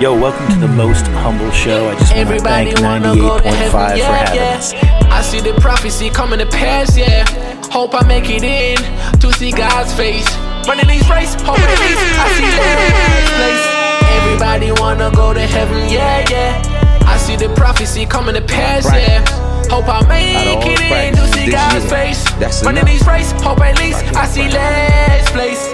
Yo, welcome to the Most Humble Show. I just want to thank 98.5 for having us. I see the prophecy coming to pass, yeah. Hope I make it in to see God's face. Running these race, hope at least I see last place. Everybody wanna go to heaven, yeah, yeah. I see the prophecy coming to pass, yeah. Hope I make it in to see God's face. Running these race, hope at least I see last place.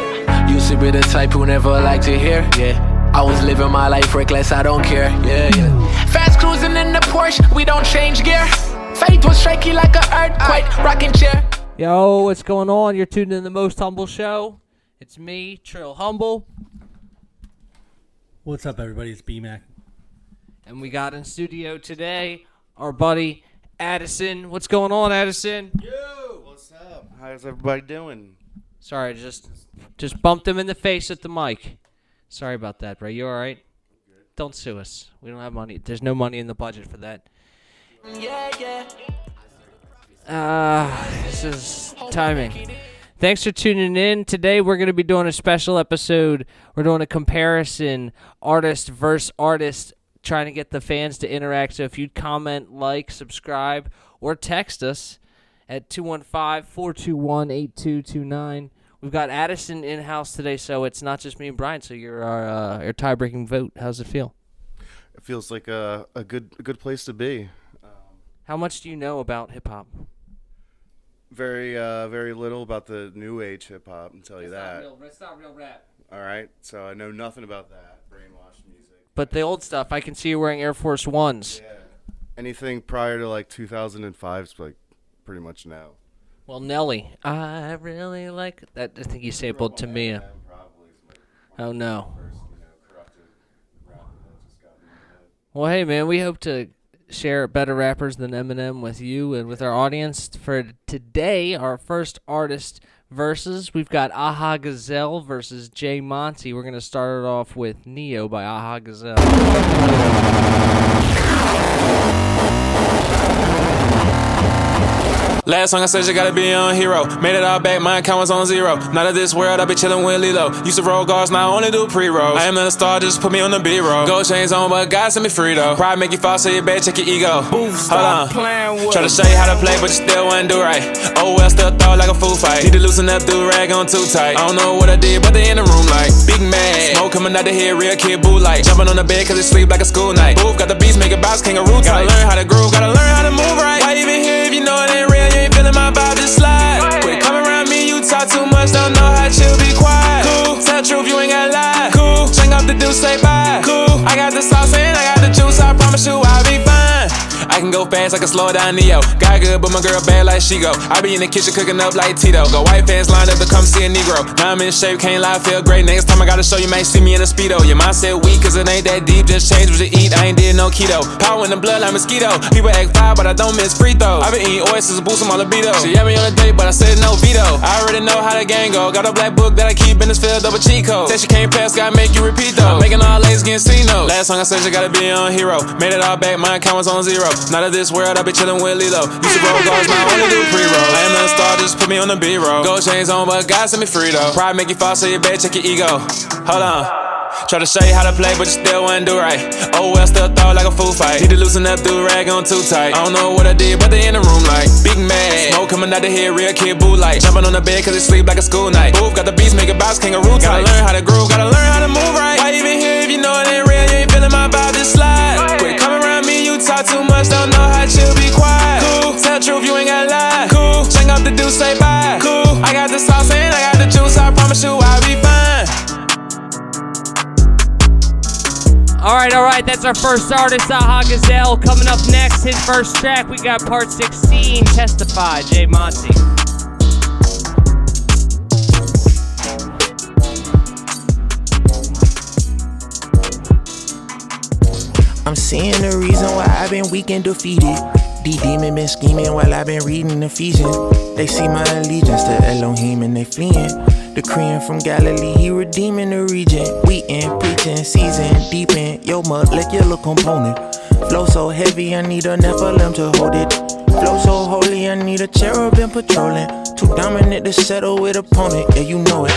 Used to be the type who never liked to hear, yeah. I was living my life reckless, I don't care, yeah, yeah. Fast cruising in the Porsche, we don't change gear. Faith was shaky like an earthquake, rocking chair. Yo, what's going on? You're tuned in to the Most Humble Show. It's me, Trill Humble. What's up, everybody? It's B-Mac. And we got in studio today our buddy Addison. What's going on, Addison? Yo! What's up? How's everybody doing? Sorry, just bumped him in the face at the mic. Sorry about that, bro. You all right? Don't sue us. We don't have money. There's no money in the budget for that. This is timing. Thanks for tuning in. Today we're going to be doing a special episode. We're doing a comparison, artist versus artist, trying to get the fans to interact. So if you'd comment, like, subscribe, or text us at 215-421-8229. We've got Addison in-house today, so it's not just me and Brian, so you're our tie-breaking vote. How's it feel? It feels like a good place to be. How much do you know about hip-hop? Very little about the new age hip-hop, I'll tell you that. That's not real rap. All right, so I know nothing about that. Brainwashed music. But the old stuff, I can see you wearing Air Force Ones. Yeah. Anything prior to like 2005 is like pretty much no. Well, Nelly, I really like that. I think you sampled to Mia. Oh, no. Well, hey, man, we hope to share better rappers than Eminem with you and with our audience. For today, our first artist versus, we've got Aha Gazelle versus J Monty. We're going to start it off with Neo by Aha Gazelle. Last song I said you gotta be on hero. Made it all back, my account was on zero. Not of this world, I be chillin' with Lilo. Used to roll guards, now I only do pre-rolls. I am not a star, just put me on the B-roll. Gold chains on, but God set me free though. Pride make you fall, so you better check your ego. Hold on, try to show you how to play, but you still wouldn't do right. Oh well, still thought like a fool fight. Need to loosen up, do rag on too tight. I don't know what I did, but they in the room like big mad. Smoke coming out the head, real kid boo like. Jumping on the bed cause it sleep like a school night. Booth got the beats, make a box, kangaroo tight. Gotta learn how to groove, gotta learn how to move right. Why even here if you know it ain't real? You ain't feeling my vibe, just slide. Quit coming around me, you talk too much, don't know how chill, be quiet. Cool, tell the truth, you ain't gotta lie. Cool, drink up the deuce, say bye. Cool, I got the sauce and I got the juice, I promise you I'll be fine. I can go fast, I can slow down Neo. Got good, but my girl bad like she go. I be in the kitchen cooking up like Tito. Got white fans lined up to come see a Negro. Now I'm in shape, can't lie, feel great. Next time I gotta show you, might see me in a Speedo. Your mindset weak, cause it ain't that deep. Just change what you eat, I ain't did no keto. Power in the blood like mosquito. People act fire, but I don't miss free throws. I been eating oysters, boosting my libido. She had me on a date, but I said no veto. I already know how the gang go. Got a black book that I keep in this field, double cheat code. Said she can't pass, gotta make you repeat though. I'm making all ladies getting C-notes. Last song I said you gotta be on hero. Made it all back, my account was on zero. Not of this world, I be chillin' with Lilo. Used to roll guards, now I only do pre-roll. I am not a star, just put me on the B-roll. Gold chains on, but God set me free though. Pride make you fall, so you better check your ego. Hold on. Try to show you how to play, but you still wouldn't do right. Oh well, still thought like a fool fight. Need to loosen up, do rag on too tight. I don't know what I did, but they in the room like big mad. Smoke coming out the head, real kid boo like. Jumping on the bed cause it sleep like a school night. Booth got the beats, make a box, kangaroo tight. Gotta learn how to groove, gotta learn how to move right. Why even here if you know it ain't real? You ain't feeling my vibe, just slide. Quit coming around me, you talk too much, don't know how chill, be quiet. Cool, tell the truth, you ain't gotta lie. Cool, drink up the deuce, say bye. Cool, I got the sauce and I got the juice, I promise you I'll be fine. All right, that's our first artist, Aha Gazelle. Coming up next, his first track, we got part 16, Testify, J Monty. I'm seeing the reason why I've been weak and defeated. D-Demon been scheming while I've been reading Ephesians. They see my allegiance to Elohim and they fleeing. Decreeing from Galilee, he redeeming the region. We in, preaching, season, deep in your molecular component. Flow so heavy, I need a Nephilim to hold it. Flow so holy, I need a cherubim patrolling. Too dominant to settle with opponent, yeah, you know it,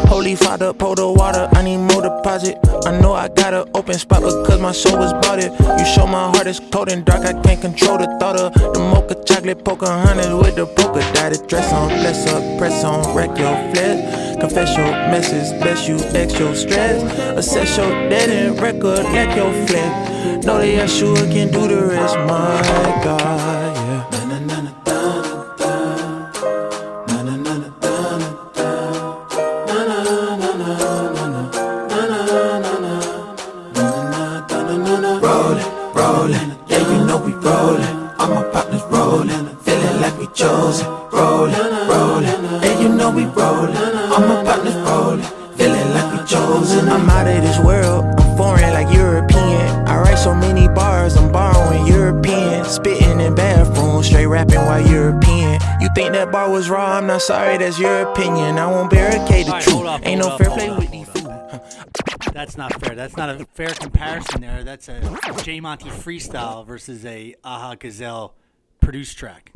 Holy Father, pour the water, I need more deposit. I know I got an open spot because my soul was bought it. You show my heart is cold and dark, I can't control the thought of the mocha chocolate Pocahontas with the polka dotted dress on. Bless up, press on, wreck your flesh. Confess your messes, bless you, X your stress. Assess your debt and record, like your flesh. Know that Yeshua can do the rest, my God, yeah. Rollin', yeah, you know we rollin'. All my partners rollin', feeling like we chosen. Rollin', yeah, you know we rollin'. All my partners rollin', feeling like we chosen. I'm out of this world, I'm foreign like European. I write so many bars, I'm borrowing European. Spitting in bathrooms, straight rapping while European. You think that bar was raw, I'm not sorry, that's your opinion. I won't barricade the truth, ain't no fair play with these. That's not fair. That's not a fair comparison there. That's a J. Monty freestyle versus a Aha Gazelle produced track.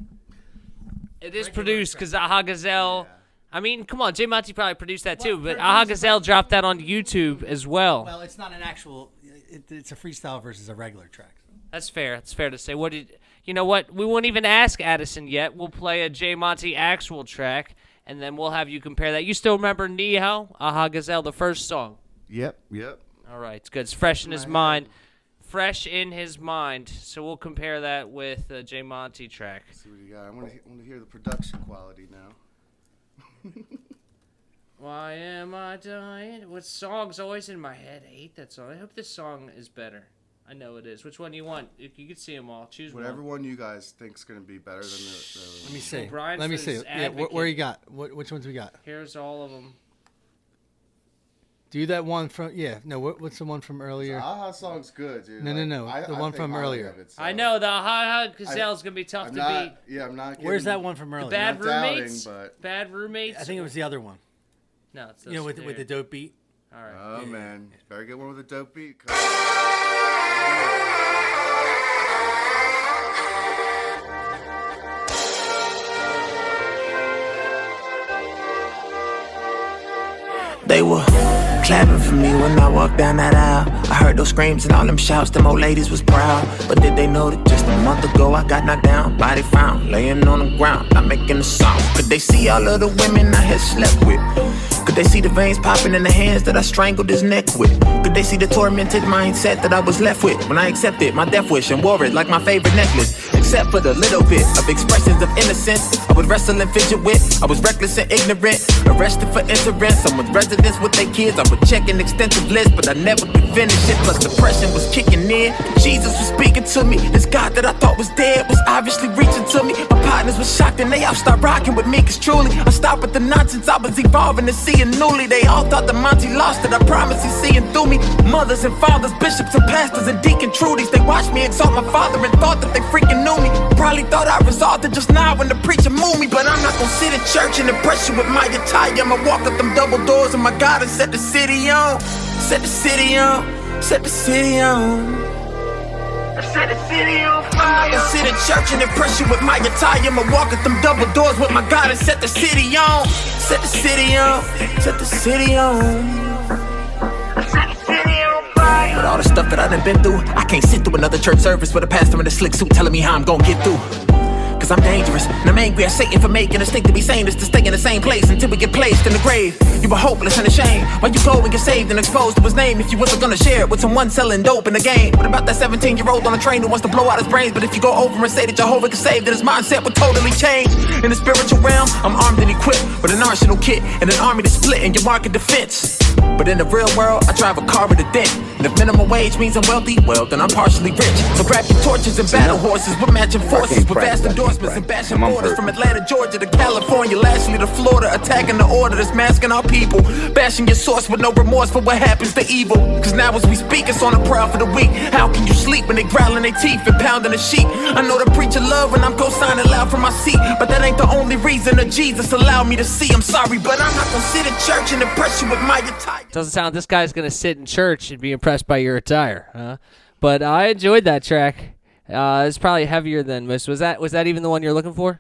It is produced because Aha Gazelle. I mean, come on, J. Monty probably produced that too, but Aha Gazelle dropped that on YouTube as well. Well, it's not an actual. It's a freestyle versus a regular track. That's fair. That's fair to say. You know what? We won't even ask Addison yet. We'll play a J. Monty actual track, and then we'll have you compare that. You still remember Niho, Aha Gazelle, the first song? Yep. All right, it's good. It's fresh in his mind. Fresh in his mind. So we'll compare that with the J. Monty track. Let's see what you got. I want to hear the production quality now. Why am I dying? What song's always in my head? I hate that song. I hope this song is better. I know it is. Which one do you want? You can see them all. Choose Whatever one. one you guys think's going to be better than the Let me see. Brian Let me says see. Yeah, where you got? Which ones we got? Here's all of them. Do that one from what's the one from earlier? The Aha song's good, dude. No. The one from earlier. I know the Ha Gazelle's gonna be tough to beat. Yeah, I'm not. Where's that one from earlier? Bad Roommates. Doubting, Bad Roommates. I think it was the other one. No, it's this with the dope beat. All right. Oh man, better get one with a dope beat. They were clapping for me when I walked down that aisle. I heard those screams and all them shouts, them old ladies was proud. But did they know that just a month ago I got knocked down, body found, laying on the ground, not making a sound? Could they see all of the women I had slept with? Could they see the veins popping in the hands that I strangled his neck with? Could they see the tormented mindset that I was left with when I accepted my death wish and wore it like my favorite necklace? Except for the little bit of expressions of innocence I would wrestle and fidget with. I was reckless and ignorant, arrested for entering someone's residence with their kids. I would check an extensive list, but I never could finish it. Plus depression was kicking in. Jesus was speaking to me. This God that I thought was dead was obviously reaching to me. My partners were shocked and they all start rocking with me, cause truly I stopped with the nonsense. I was evolving and seeing newly. They all thought that Monty lost it. I promise he's seeing through me. Mothers and fathers, bishops and pastors and deacon Trudies, they watched me exalt my father and thought that they freaking knew me. Probably thought I resolved it just now when the preacher moved me. But I'm not gonna sit in church and impress you with my attire. I'ma walk up them double doors and my God and set the city on. Set the city on. Set the city on. Set the city on fire. I'm not gonna sit in church and impress you with my attire. I'ma walk up them double doors with my God and set the city on. Set the city on. Set the city on. With all the stuff that I done been through, I can't sit through another church service with a pastor in a slick suit telling me how I'm gonna get through. Cause I'm dangerous, and I'm angry at Satan for making us think to be sane is to stay in the same place until we get placed in the grave. You were hopeless and ashamed. Why you go and get saved and exposed to his name if you wasn't gonna share it with someone selling dope in the game? What about that 17-year-old on a train who wants to blow out his brains? But if you go over and say that Jehovah can save, then his mindset would totally change. In the spiritual realm, I'm armed and equipped with an arsenal kit and an army to split in your market defense. But in the real world, I drive a car with a dent. And if minimum wage means I'm wealthy, well, then I'm partially rich. So grab your torches and battle horses with matching forces, with vast endorsements and bashing borders from Atlanta, Georgia to California, lastly to Florida, attacking the order that's masking our people, bashing your source with no remorse for what happens to evil. Cause now as we speak, it's on the prowl for the weak. How can you sleep when they growling their teeth and pounding the sheep? I know the preacher love when I'm co-signing loud from my seat, but that ain't the only reason that Jesus allowed me to see. I'm sorry, but I'm not gonna sit in church and impress you with my attire. Doesn't sound like this guy's gonna sit in church and be impressed by your attire, huh? But I enjoyed that track. It's probably heavier than most. Was that even the one you're looking for?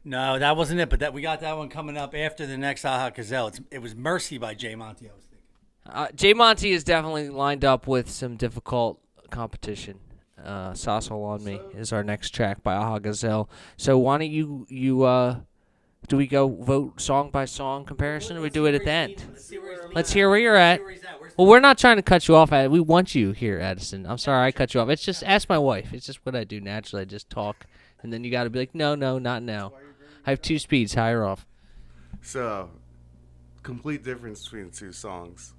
No, that wasn't it. But that we got that one coming up after the next Aha Gazelle. It was Mercy by J Monty. I was thinking. J Monty is definitely lined up with some difficult competition. Sassel on Me is our next track by Aha Gazelle. So why don't you do we go vote song by song comparison, or we do it at the end? Let's hear where you're at. Well, we're not trying to cut you off. We want you here, Addison. I'm sorry I cut you off. It's just, ask my wife. It's just what I do naturally. I just talk, and then you got to be like, no, not now. I have 2 speeds, higher off. So, complete difference between the 2 songs.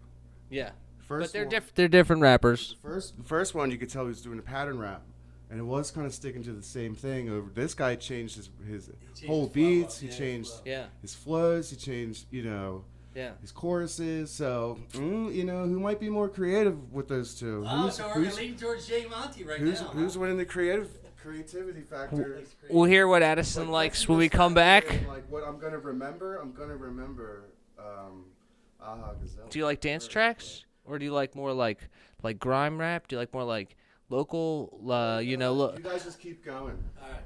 Yeah. First But one, they're different rappers. the first one, you could tell he was doing a pattern rap, and it was kind of sticking to the same thing. Over this guy changed his whole beats. He changed his flows. He changed his choruses. So who might be more creative with those 2? So we're leaning towards J Monty now. Who's winning the creativity factor? We'll hear what Addison likes when we come back. Like what I'm gonna remember. Aha Gazelle. Do you like dance tracks, or do you like more like grime rap? Do you like more like local? You guys just keep going.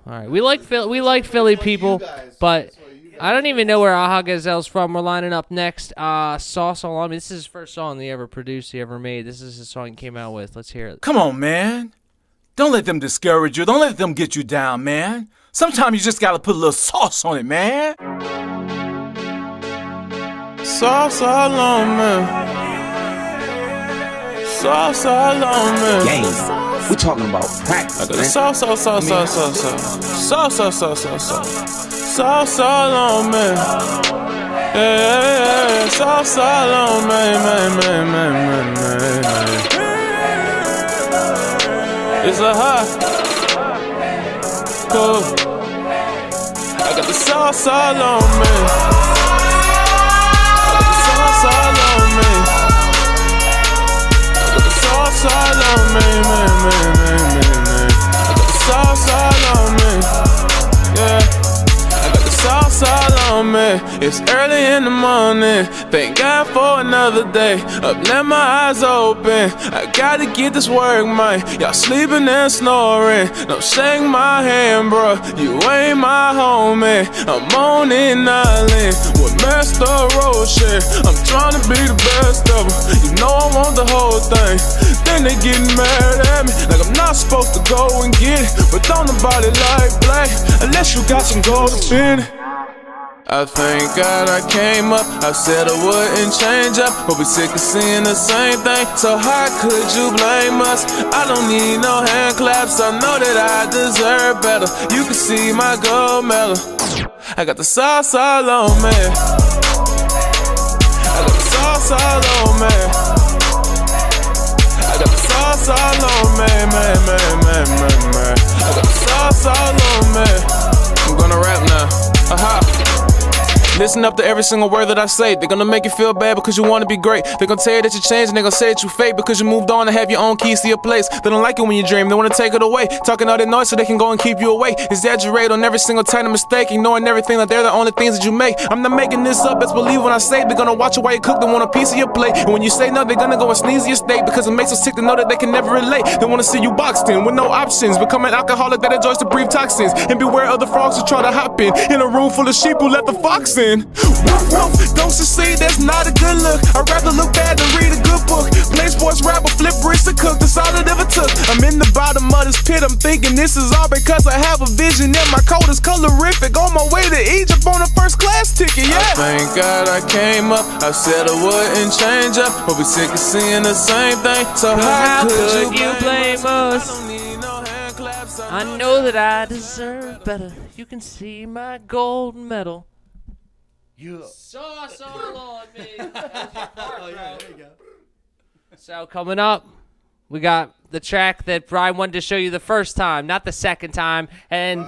All right. We like Philly people, but I don't even know where Aha Gazelle's from. We're lining up next. Sauce on Me. This is his first song he ever produced, he ever made. This is his song he came out with. Let's hear it. Come on, man. Don't let them discourage you. Don't let them get you down, man. Sometimes you just gotta put a little sauce on it, man. Sauce all on me. Sauce all on me. Game. We talking about practice, I got the man. sauce all on me. Yeah, sauce all on me, man. It's a hot, cool. I got the sauce all on me. I got the sauce all on me. I got the sauce all on me, man. I got the sauce all on me. Yeah. I got the sauce all on me. It's early in the morning. Thank God for another day. Up, let my eyes open. I gotta get this work, man. Y'all sleeping and snoring. Don't shake my hand, bro. You ain't my homie. I'm on an island with Master Roche. I'm trying to be the best of them. You know I want the whole thing. Then they getting mad at me like I'm not supposed to go and get it. But don't nobody like black unless you got some gold to spin it. I thank God I came up. I said I wouldn't change up, but we sick of seeing the same thing. So how could you blame us? I don't need no hand claps. I know that I deserve better. You can see my gold medal. I got the sauce all on me. I got the sauce all on me. I got the sauce all on me, man. I got the sauce all on me. I'm gonna rap now. Aha. Listen up to every single word that I say. They're gonna make you feel bad because you wanna be great. They're gonna tell you that you changed and they're gonna say that you fake because you moved on and have your own keys to your place. They don't like it when you dream, they wanna take it away. Talking all that noise so they can go and keep you away. Exaggerate on every single tiny mistake, ignoring everything like they're the only things that you make. I'm not making this up, best believe when I say they're gonna watch you while you cook, they want a piece of your plate. And when you say no, they're gonna go and sneeze your steak because it makes them sick to know that they can never relate. They wanna see you boxed in with no options, become an alcoholic that enjoys to breathe toxins. And beware of the frogs who try to hop in a room full of sheep who let the fox in. Don't succeed, that's not a good look. I'd rather look bad than read a good book. Play sports, rap, or flip bricks to cook. That's all it ever took. I'm in the bottom of this pit. I'm thinking this is all because I have a vision and my coat is colorific. On my way to Egypt on a first class ticket, yeah. I thank God I came up. I said I wouldn't change up, but we sick of seeing the same thing. So how could you blame us? I don't need no hand claps. I know that I deserve better. You can see my gold medal. Sauce all on me. There you go. So coming up, we got the track that Brian wanted to show you the first time, not the second time, and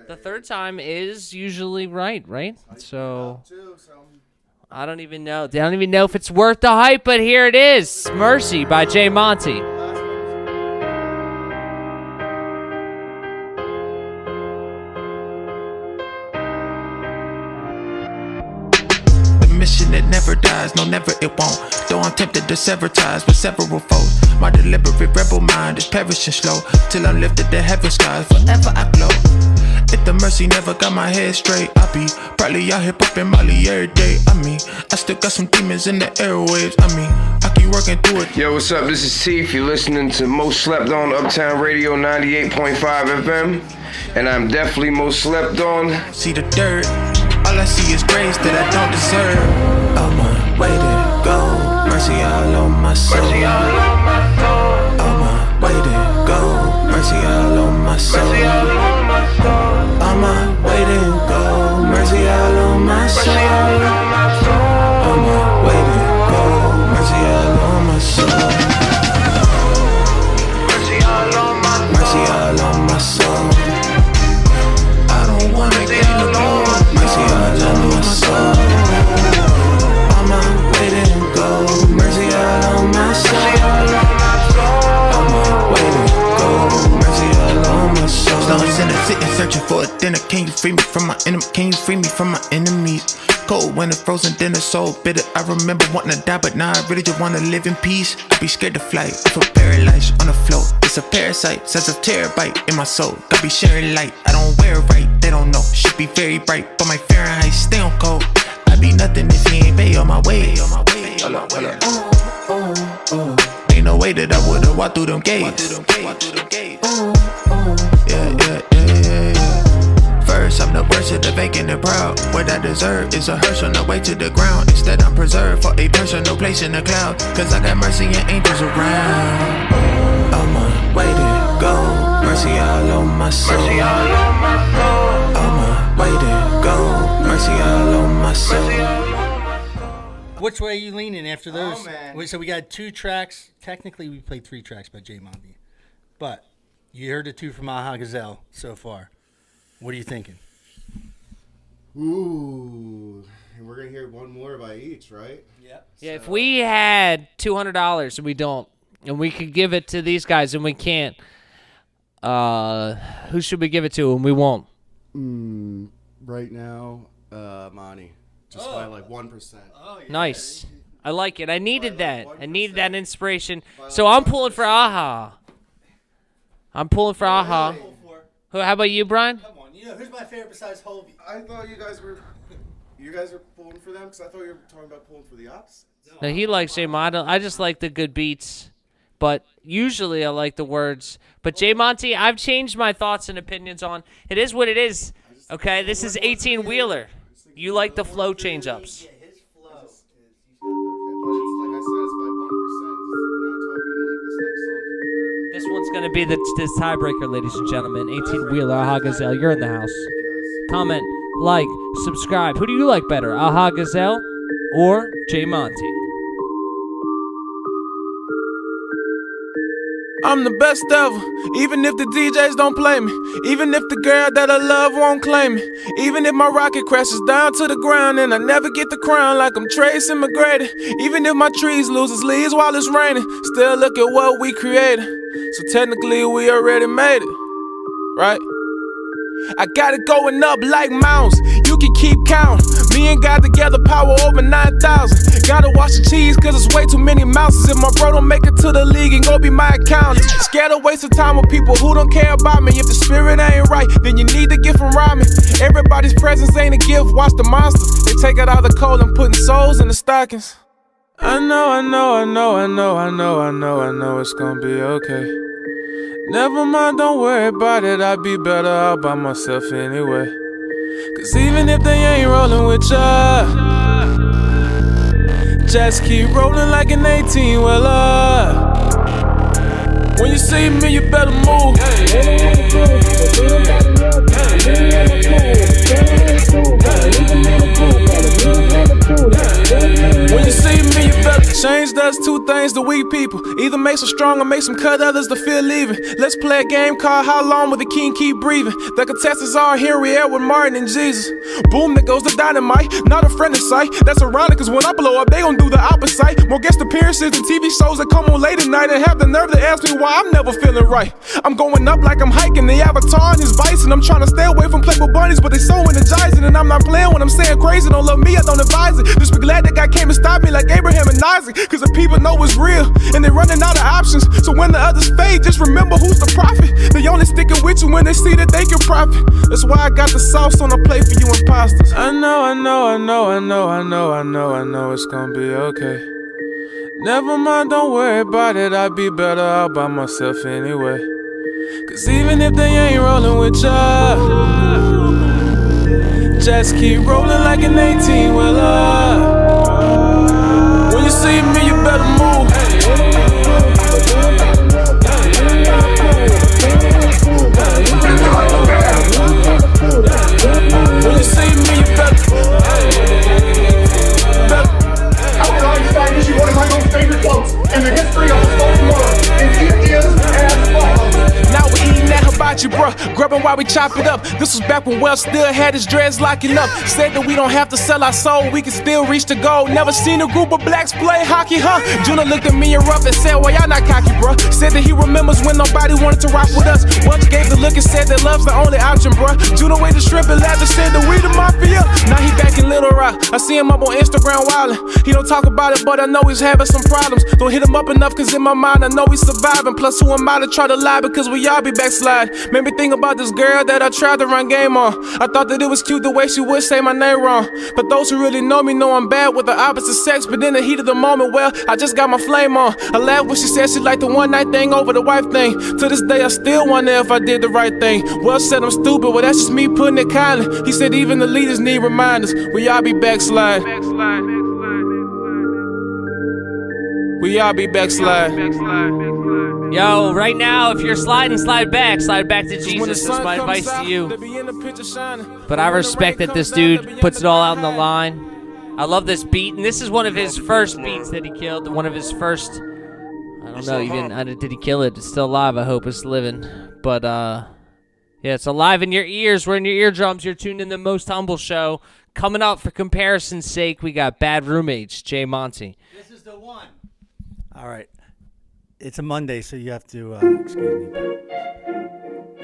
the third time is usually right? So I don't even know. I don't even know if it's worth the hype, but here it is, Mercy by J Monty. mission that never dies, no never it won't. Though I'm tempted to sever ties with several foes. My deliberate rebel mind is perishing slow. Till I'm lifted to heaven skies, forever I glow. If the mercy never got my head straight, I be probably out here popping Molly every day. I mean, I still got some demons in the airwaves. I mean, I keep working through it. Yo, what's up? This is Teef. You're listening to Most Slept On Uptown Radio 98.5 FM. And I'm definitely most slept on. See the dirt, all I see is grace that I don't deserve. Oh my way to go, mercy all on my soul. Mercy all on my soul. Oh my way to go, mercy all on my soul. Mercy all on my soul. Oh my way to go, mercy all on my soul. Oh my way to go, mercy all on my soul. Mercy all on my soul. Mercy all on my soul. I don't wanna get alone. Mercy all on my soul. On my way to go, mercy all on my soul. On my way to go, mercy all on my soul. Stones in the city searching for a dinner. Can you free me from my enemy? Can you free me from my enemies? Cold winter, frozen dinner, so bitter. I remember wanting to die, but now I really just wanna live in peace. I be scared to fly, I feel paralyzed on the floor. It's a parasite, sense of terabyte in my soul. Gotta be sharing light, I don't wear it right. They don't know, should be very bright, but my Fahrenheit stay on cold. I be nothing if he ain't pay on my way. Hold up. Ain't no way that I would've walked through them gates. Yeah. First, I'm the worst of the vacant and proud. What I deserve is a hearse on the way to the ground. Instead, I'm preserved for a personal place in the cloud. Cause I got mercy and angels around. On my way to go, mercy all on my soul. Mercy all on my soul. On my way to go, mercy all on my soul. Which way are you leaning after those? Oh, man. So we got 2 tracks. Technically, we played 3 tracks by J Monty. But you heard the 2 from Aha Gazelle so far. What are you thinking? Ooh, and we're gonna hear one more by each, right? Yep. Yeah, if we had $200 and we don't, and we could give it to these guys and we can't, who should we give it to and we won't? Right now, Monty, just by like 1%. Oh, yeah. Nice. I like it. I needed that. I needed that inspiration. So I'm pulling for Aha. I'm pulling for Aha. How about you, Brian? Come on, who's my favorite besides Hovey? I thought you guys were pulling for them because I thought you were talking about pulling for the opposite. No, he likes J Monty. I just like the good beats, but usually I like the words. But J Monty, I've changed my thoughts and opinions on. It is what it is. Okay, this is 18-wheeler. You like the flow change-ups. Yeah, his flow. But it's like I said, it's by 1%. We're not talking like this next song could be better. This one's going to be this tiebreaker, ladies and gentlemen. 18-wheeler, Aha Gazelle, you're in the house. Comment, like, subscribe. Who do you like better, Aha Gazelle or J Monty? I'm the best ever, even if the DJs don't play me. Even if the girl that I love won't claim me. Even if my rocket crashes down to the ground and I never get the crown like I'm Tracy McGrady. Even if my trees lose its leaves while it's raining, still look at what we created. So technically we already made it, right? I got it going up like mounts, you can keep count. Me and God together, power over 9,000. Gotta watch the cheese, cause it's way too many mouses. If my bro don't make it to the league and go be my accountant. Scared of wasting time with people who don't care about me. If the spirit ain't right, then you need to get from rhyming. Everybody's presence ain't a gift, watch the monsters. They take out all the coal and putting souls in the stockings. I know it's gonna be okay. Never mind, don't worry about it, I'd be better all by myself anyway. Cause even if they ain't rolling with ya, just keep rolling like an 18-wheeler. When you see me, you better move. When you see me, you better. Change does 2 things to weak people. Either makes them strong or makes them cut others to feel leaving. Let's play a game called How Long Will the King Keep Breathing? The contestants are Henry, Edward, Martin, and Jesus. Boom, there goes the dynamite. Not a friend in sight. That's ironic, cause when I blow up, they gon' do the opposite. More guest appearances and TV shows that come on late at night and have the nerve to ask me why I'm never feeling right. I'm going up like I'm hiking the Avatar and his bison. I'm trying to stay away from playful bunnies, but they so energizing. amazing, and I'm not playing when I'm saying crazy. Don't love me, I don't advise it. Just be glad that God came and stopped me like Abraham and Isaac. Cause the people know it's real, and they're running out of options. So when the others fade, just remember who's the prophet. They only sticking with you when they see that they can profit. That's why I got the sauce on the plate for you imposters. I know it's gonna be okay. Never mind, don't worry about it. I'd be better out by myself anyway. Cause even if they ain't rolling with ya, just keep rolling like an 18-wheeler. When you see me, you better move. When you see me, you better. Albert Einstein is one of my most favorite quotes in the history of the spoken word. And it is as follows. Now we eating that hibachi, bruh. Grubbing while we chop it up. This was back when Wells still had his dreads locking up. Said that we don't have to sell our soul, we can still reach the goal. Never seen a group of blacks play hockey, huh? Juna looked at me and rough and said, well, y'all not cocky, bruh. Said that he remembers when nobody wanted to rock with us. Once gave the look and said that love's the only option, bruh. Juna waited shrimp and laughed and said that we the mafia. Now he back in Little Rock. I see him up on Instagram wildin'. He don't talk about it, but I know he's having some problems. Don't hit him up enough, cause in my mind I know he's surviving. Plus who am I to try to lie, because we all be backslide. Made me think about this girl that I tried to run game on. I thought that it was cute the way she would say my name wrong. But those who really know me know I'm bad with the opposite sex. But in the heat of the moment, well, I just got my flame on. I laughed when she said she liked the one night thing over the wife thing. To this day I still wonder if I did the right thing. Well said I'm stupid, well that's just me putting it kindly. He said even the leaders need reminders. We all be backslide. We all be backslide. Yo, right now, if you're sliding, slide back to Jesus. That's my advice to you. But I respect that this dude puts it all out on the line. I love this beat, and this is one of his first beats that he killed. One of his first. I don't know. Did he kill it? It's still alive. I hope it's living. But yeah, it's alive in your ears. We're in your eardrums. You're tuned in the Most Humble Show. Coming up for comparison's sake, we got Bad Roommates, J. Monty. This is the one. All right. It's a Monday, so you have to, excuse me.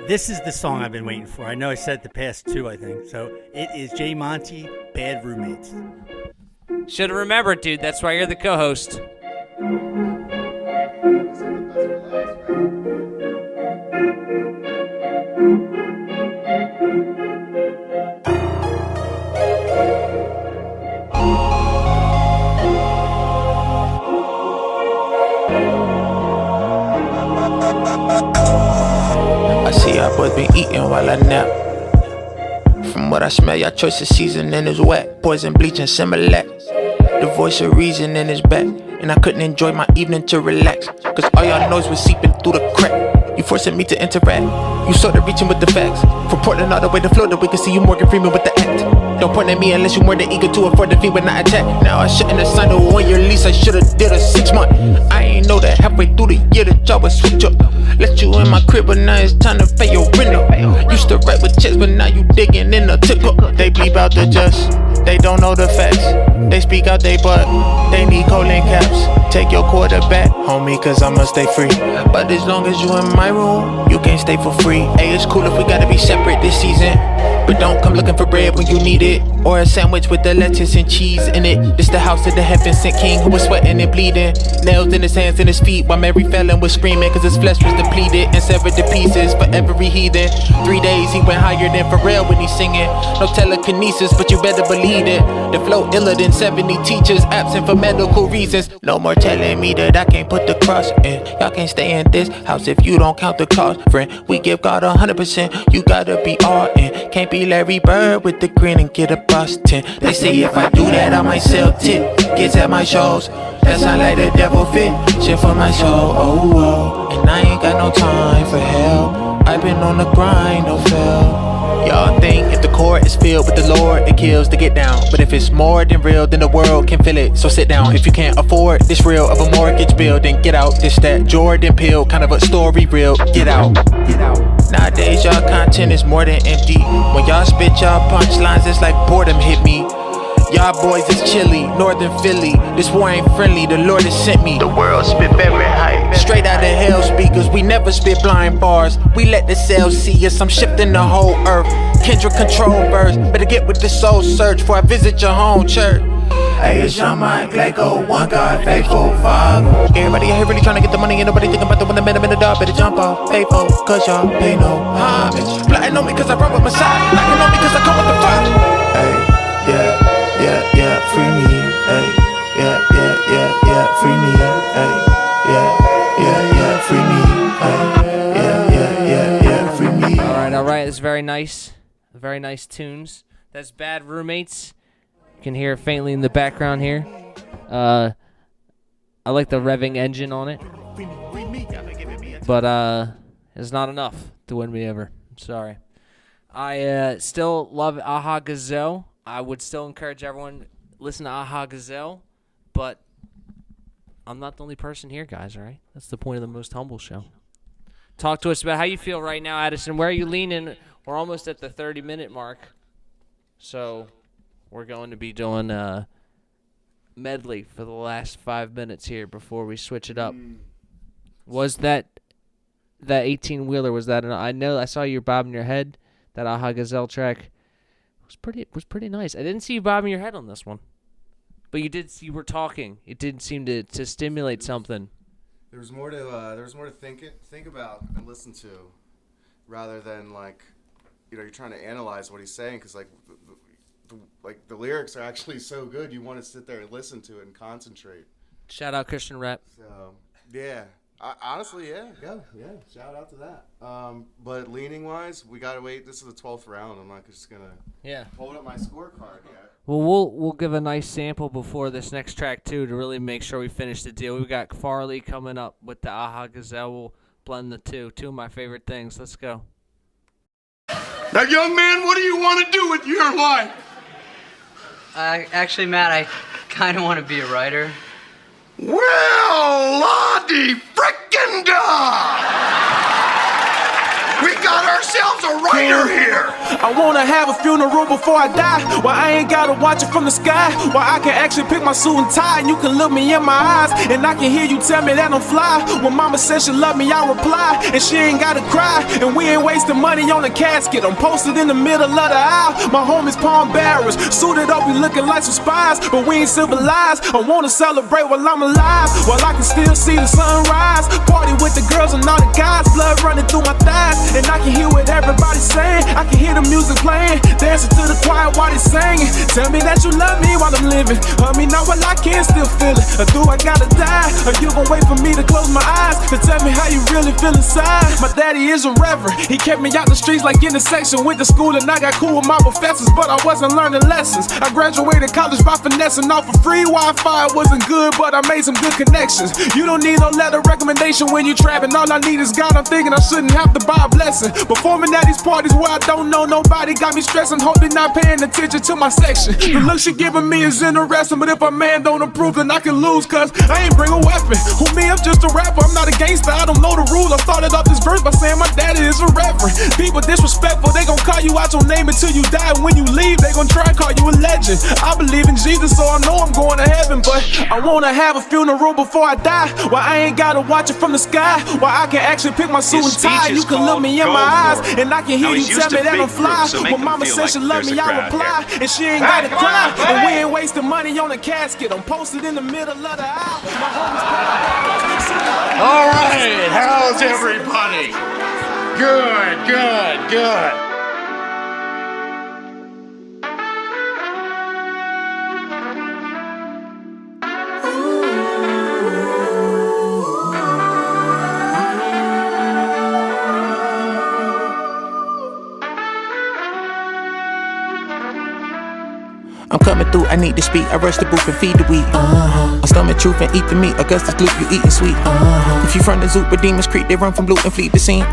This is the song I've been waiting for. I know I said the past two, I think. So it is J. Monty, Bad Roommates. Should have remembered, dude. That's why you're the co-host. I see y'all boys been eating while I nap. From what I smell, y'all choice of seasoning is wet. Poison, bleach, and Similac. The voice of reason in his back. And I couldn't enjoy my evening to relax. Cause all y'all noise was seeping through the crack. You forcing me to interact. You sort of reaching with the facts. From Portland all the way to Florida, we can see you Morgan Freeman with the act. Don't point at me unless you're more than eager to afford the fee when I attack. Now I shouldn't have signed a 1-year lease, I should've did a 6-month. I ain't know that halfway through the year the job would switch up. Let you in my crib, but now it's time to pay your rent up. Used to write with checks, but now you digging in the tip up. They bleep out the just, they don't know the facts. They speak out they butt, they need colon caps. Take your quarterback, homie, cause I'ma stay free. But as long as you in my room, you can't stay for free. Hey, it's cool if we gotta be separate this season. But don't come looking for bread when you need it. Or a sandwich with the lettuce and cheese in it. This the house of the heaven-sent king who was sweating and bleeding. Nails in his hands and his feet while Mary Fallon was screaming. Cause his flesh was depleted and severed to pieces for every heathen. 3 days he went higher than Pharrell when he's singing. No telekinesis, but you better believe it. The flow iller than 70 teachers absent for medical reasons. No more telling me that I can't put the cross in. Y'all can't stay in this house if you don't count the cost. Friend, we give God 100%. You gotta be all in. Can't be Larry Bird with the grin and get a bus 10. They say if I do that I might sell tickets at my shows. That sound like the devil fit. Shit for my soul, oh. And I ain't got no time for help. I've been on the grind, no fail. Y'all think if the court is filled with the Lord, it kills to get down. But if it's more than real, then the world can feel it. So sit down. If you can't afford this real of a mortgage bill, then get out. This that Jordan pill, kind of a story real. Get out. Get out. Nowadays y'all content is more than empty. When y'all spit y'all punchlines, it's like boredom hit me. Y'all boys is chilly, Northern Philly. This war ain't friendly, the Lord has sent me. The world spit very hype. Straight out of hell speakers, we never spit blind bars. We let the cells see us, I'm shifting the whole earth. Kendrick control verse. Better get with the soul search before I visit your home church. Hey, it's your mind, Gleco, one God, faithful father. Everybody out here really trying to get the money, and nobody thinking about the one that met him in the dark. Better jump off, faithful, cause y'all pay no homage. Plotting on me cause I run with my side, knocking on me cause I come with the fire. Hey, yeah, free me. Hey, yeah, free me. Hey, yeah, free me. Hey, yeah, free me. All right, it's very nice tunes. That's Bad Roommates. You can hear it faintly in the background here. I like the revving engine on it, but it's not enough to win me over. I'm sorry. I still love Aha Gazelle. I would still encourage everyone listen to Aha Gazelle, but I'm not the only person here, guys. All right, that's the point of the Most Humble Show. Talk to us about how you feel right now, Addison. Where are you leaning? We're almost at the 30-minute mark, so we're going to be doing a medley for the last 5 minutes here before we switch it up. Was that 18-wheeler? Was that? I know I saw you bobbing your head. That Aha Gazelle track was pretty nice. I didn't see you bobbing your head on this one, but you did. You were talking. It did seem to stimulate something. There was more to think about and listen to, rather than you're trying to analyze what he's saying, because the lyrics are actually so good, you want to sit there and listen to it and concentrate. Shout out Christian rap. So yeah, honestly, shout out to that. But leaning wise, we gotta wait. This is the 12th round. I'm not just gonna hold up my scorecard yet. Well, we'll give a nice sample before this next track too to really make sure we finish the deal. We've got Farley coming up with the Aha Gazelle. We'll blend the two of my favorite things. Let's go. Now, young man, what do you want to do with your life? Actually, Matt, I kind of want to be a writer. Well, la-de frickin' da! We got ourselves a writer here! I wanna have a funeral before I die, where I ain't gotta watch it from the sky, where I can actually pick my suit and tie, and you can look me in my eyes, and I can hear you tell me that I'm fly. When mama says she love me, I reply, and she ain't gotta cry, and we ain't wasting money on a casket. I'm posted in the middle of the aisle, my homies palm bearers, suited up, we looking like some spies, but we ain't civilized. I wanna celebrate while I'm alive, while I can still see the sunrise, party with the girls and all the guys, blood running through my thighs, and I can hear what everybody's saying. I can hear the music playing, dancing to the choir while they singing. Tell me that you love me while I'm living, hug me now while I can still feel it. Or do I gotta die? Or you gon' wait for me to close my eyes to tell me how you really feel inside? My daddy is a reverend, he kept me out the streets like intersection. Went to school and I got cool with my professors, but I wasn't learning lessons. I graduated college by finessing off of free Wi-Fi. It wasn't good, but I made some good connections. You don't need no letter recommendation when you trapping. All I need is God. I'm thinking I shouldn't have to buy a blessing. Performing at these parties where I don't know nobody got me stressing. Hope they not paying attention to my section. The look she giving me is interesting, but if a man don't approve, then I can lose, cause I ain't bring a weapon. Who me? I'm just a rapper. I'm not a gangster. I don't know the rules. I started off this verse by saying my daddy is a reverend. People disrespectful. They gon' call you out your name until you die. When you leave, they gon' try and call you a legend. I believe in Jesus, so I know I'm going to heaven, but I wanna have a funeral before I die, where I ain't gotta watch it from the sky, where I can actually pick my suit and tie. You can look me in my eyes, and I can hear you tell me that I'm fly. When mama says she love me, I reply, and she ain't gotta cry. And we ain't wasting money on a casket. I'm posted in the middle of the aisle. All right, how's everybody? Good. I'm coming through, I need to speak. I rush the booth and feed the weed. I stomach truth and eat the meat. Augustus Gloop, you eating sweet. If you from the zoo, Redeemers Creek, they run from loot and flee the scene.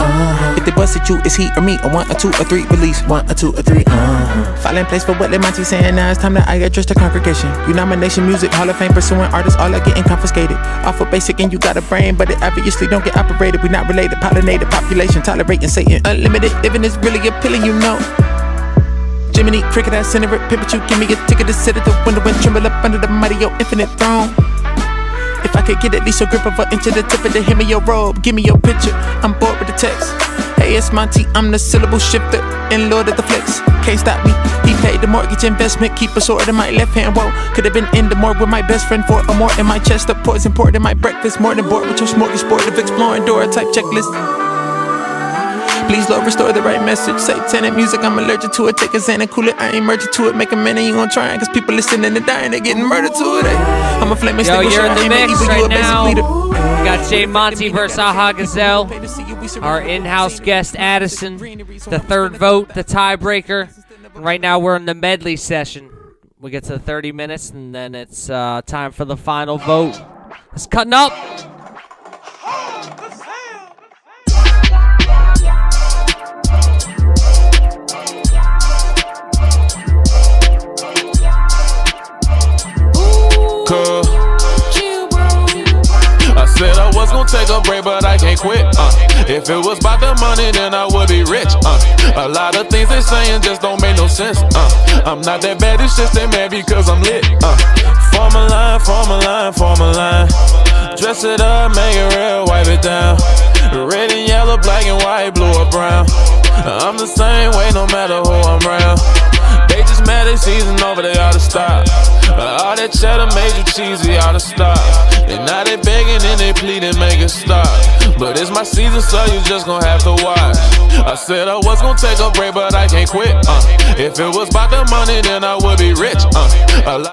If they bust at you, it's heat or meat. A 1 or 2 or 3 release. 1 or 2 or 3. Fall in place for what MONTY saying. Now it's time that I address the congregation. You nomination music, Hall of Fame pursuing artists, all are getting confiscated. Off of basic and you got a brain, but it obviously don't get operated. We not related, pollinated population, tolerating Satan. Unlimited living is really appealing, you know. Jiminy, cricket, I center it, pivot you, give me a ticket to sit at the window and tremble up under the mighty, your infinite throne. If I could get at least a grip of an inch to the tip of the hem of your robe, give me your picture, I'm bored with the text. Hey, Hey, it's Monty, I'm the syllable shifter and lord of the flex. Can't stop me, he paid the mortgage investment. Keep a sword in my left hand, whoa. Could have been in the morgue with my best friend for a more in my chest. The poison poured in my breakfast. More than bored with your smorgasbord of exploring door type checklist. Please, Lord, restore the right message. Satanic music, I'm allergic to it. Take a Xan and cool it, I ain't allergic to it. Make a minute, you gon' try it. Cause people listening and dying, they getting murdered to it. I'm a flaming Yo, extinguisher. you're in the mix evil, right now. We got got J. Monty versus Aha Gazelle. Our in-house guest, Addison. The third vote, the tiebreaker. Right now, we're in the medley session. We get to 30 minutes, and then it's time for the final vote. It's cutting up. Cool. I said I was gonna take a break, but I can't quit. If it was about the money, then I would be rich. A lot of things they saying just don't make no sense. I'm not that bad, it's just they mad because I'm lit. Form a line, form a line, form a line. Dress it up, make it real, wipe it down. Red and yellow, black and white, blue or brown. I'm the same way no matter who I'm around. They just mad they season over, they oughta stop. All that cheddar made you cheesy, oughta stop. And now they begging and they pleading, make it stop. But it's my season, so you just gon' have to watch. I said I was gon' take a break, but I can't quit. If it was about the money, then I would be rich.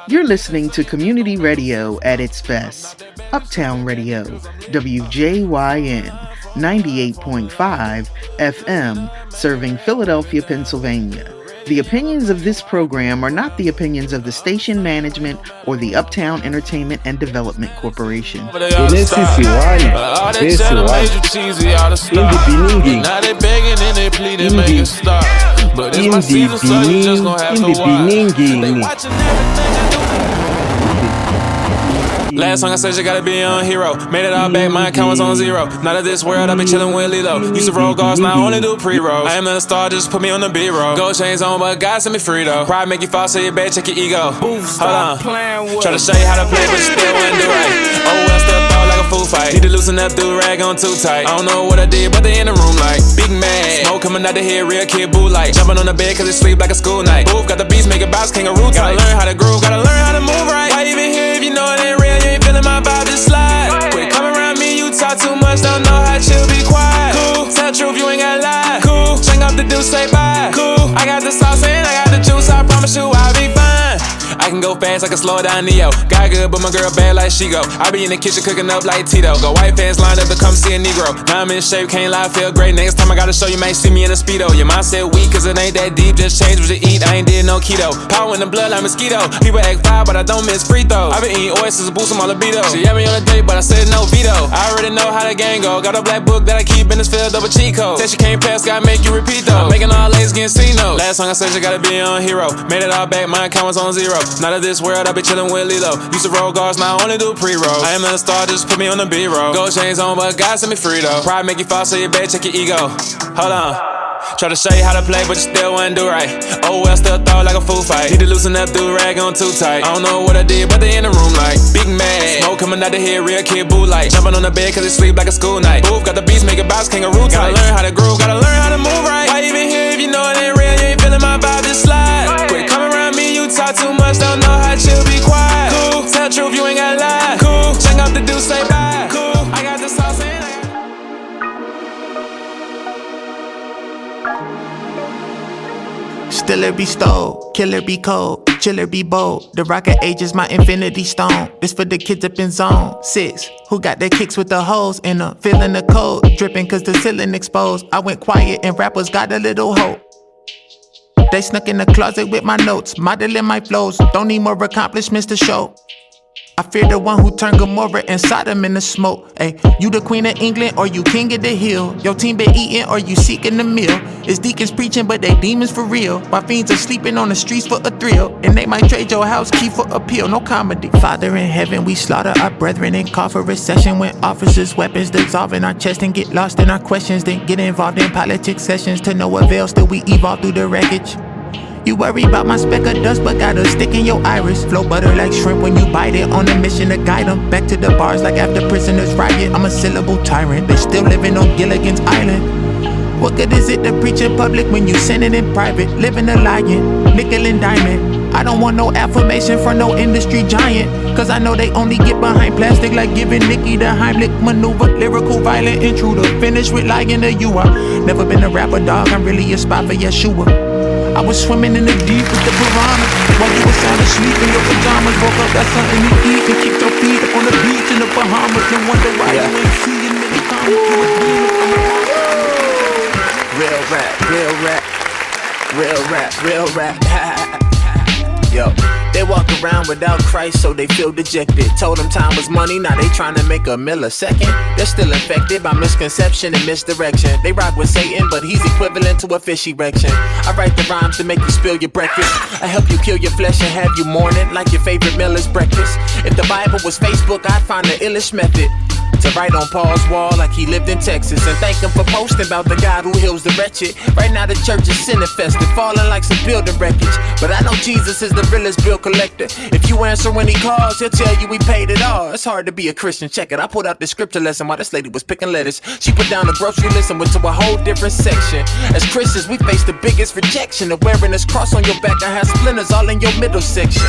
You're listening to community radio at its best. Uptown Radio, WJYN, 98.5 FM, serving Philadelphia, Pennsylvania. The opinions of this program are not the opinions of the station management or the Uptown Entertainment and Development Corporation. Last song I said you gotta be on hero. Made it all back, my account was on zero. Not of this world, I been chillin' with Lilo. Used to roll guards, now I only do pre-rolls. I am not a star, just put me on the B-roll. Gold chains on, but God set me free though. Pride make you fall, so you better check your ego. Hold on, try to show you how to play, but you still wouldn't do right. Oh well, still throw like a fool fight. Need to loosen up, do rag on too tight. I don't know what I did, but they in the room like big mad. Smoke coming out the head, real kid boo like. Jumping on the bed cause it sleep like a school night. Booth got the beats, make a box, kangaroo tight. Gotta learn how to groove, gotta learn how to move right. Why even here if you know it ain't real, you ain't feeling my vibe, just slide. Quit coming around me, you talk too much, don't know how chill, be quiet. Cool, tell the truth, you ain't gotta lie. Cool, drink up the deuce, say bye. Cool, I got the sauce and I got the juice, I promise you I'll be fine. I can go fast, I can slow down Neo. Got good, but my girl bad like she go. I be in the kitchen cooking up like Tito. Go white fans lined up to come see a Negro. Now I'm in shape, can't lie, feel great. Next time I gotta show you, might see me in a Speedo. Your mindset weak, cause it ain't that deep. Just change what you eat, I ain't did no keto. Power in the blood like mosquito. People act fire, but I don't miss free throws. I been eating oysters, boosting my libido. She had me on a date, but I said no veto. I already know how the game go. Got a black book that I keep in this field, double cheat code. Said she can't pass, gotta make you repeat though. I'm making all ladies getting C-notes. Last song I said you gotta be on hero. Made it all back, my account was on zero. Not of this world, I be chillin' with Lilo. Used to roll guards, now I only do pre-rolls. I am not a star, just put me on the B-roll. Gold chains on, but God set me free though. Pride make you fall, so you better check your ego. Hold on. Try to show you how to play, but you still wouldn't do right. Oh well, still throw like a fool fight. Need to loosen up, do rag on too tight. I don't know what I did, but they in the room like big mad. Smoke coming out the head, real kid boo like. Jumping on the bed cause it sleep like a school night. Booth got the beats, make a box, kangaroo tight. Gotta learn how to groove, gotta learn how to move right. Why even here if you know it ain't real, you ain't feeling my vibe, just slide. Quit coming around me, you talk too much, don't know how chill, be quiet. Cool, tell the truth, you ain't gotta lie. Cool, check out the deuce, say bye. Cool, I got the sauce and I got Stiller be stole, killer be cold, chiller be bold. The rocket age is my infinity stone. This for the kids up in zone 6. Who got their kicks with the hoes in them? Feeling the cold, dripping cause the ceiling exposed. I went quiet and rappers got a little hope. They snuck in the closet with my notes, modeling my flows. Don't need more accomplishments to show. I fear the one who turned Gomorrah and Sodom in the smoke. Ay, you the queen of England or you king of the hill? Your team been eating or you seeking the meal? It's deacons preaching but they demons for real. While fiends are sleeping on the streets for a thrill. And they might trade your house key for appeal, no comedy. Father in heaven, we slaughter our brethren and call for recession. When officers' weapons dissolve in our chest and get lost in our questions. Then get involved in politics sessions to no avail. Still we evolve through the wreckage. You worry about my speck of dust, but got a stick in your iris. Flow butter like shrimp when you bite it. On a mission to guide them back to the bars like after prisoners riot. I'm a syllable tyrant, they still living on Gilligan's Island. What good is it to preach in public when you sinning in private? Living a lying, nickel and diamond. I don't want no affirmation from no industry giant, cause I know they only get behind plastic like giving Nicki the Heimlich maneuver. Lyrical violent intruder, finish with lying to you. I've never been a rapper, dog, I'm really a spy for Yeshua. I was swimming in the deep with the piranha while you were sound asleep in your pajamas. Woke up, got something to eat and kicked your feet up on the beach in the Bahamas. And wonder why you ain't seeing many comments. Real rap, real rap, real rap, real rap. Yo, they walk around without Christ, so they feel dejected. Told them time was money, now they trying to make a millisecond. They're still infected by misconception and misdirection. They rock with Satan, but he's equivalent to a fish erection. I write the rhymes to make you spill your breakfast. I help you kill your flesh and have you mourning like your favorite meal is breakfast. If the Bible was Facebook, I'd find the illest method to write on Paul's wall like he lived in Texas, and thank him for posting about the God who heals the wretched. Right now the church is sin infested, falling like some building wreckage, but I know Jesus is the realest bill collector. If you answer when he calls, he'll tell you we paid it all. It's hard to be a Christian, check it. I pulled out the scripture lesson while this lady was picking lettuce. She put down the grocery list and went to a whole different section. As Christians, we face the biggest rejection of wearing this cross on your back and have splinters all in your middle section.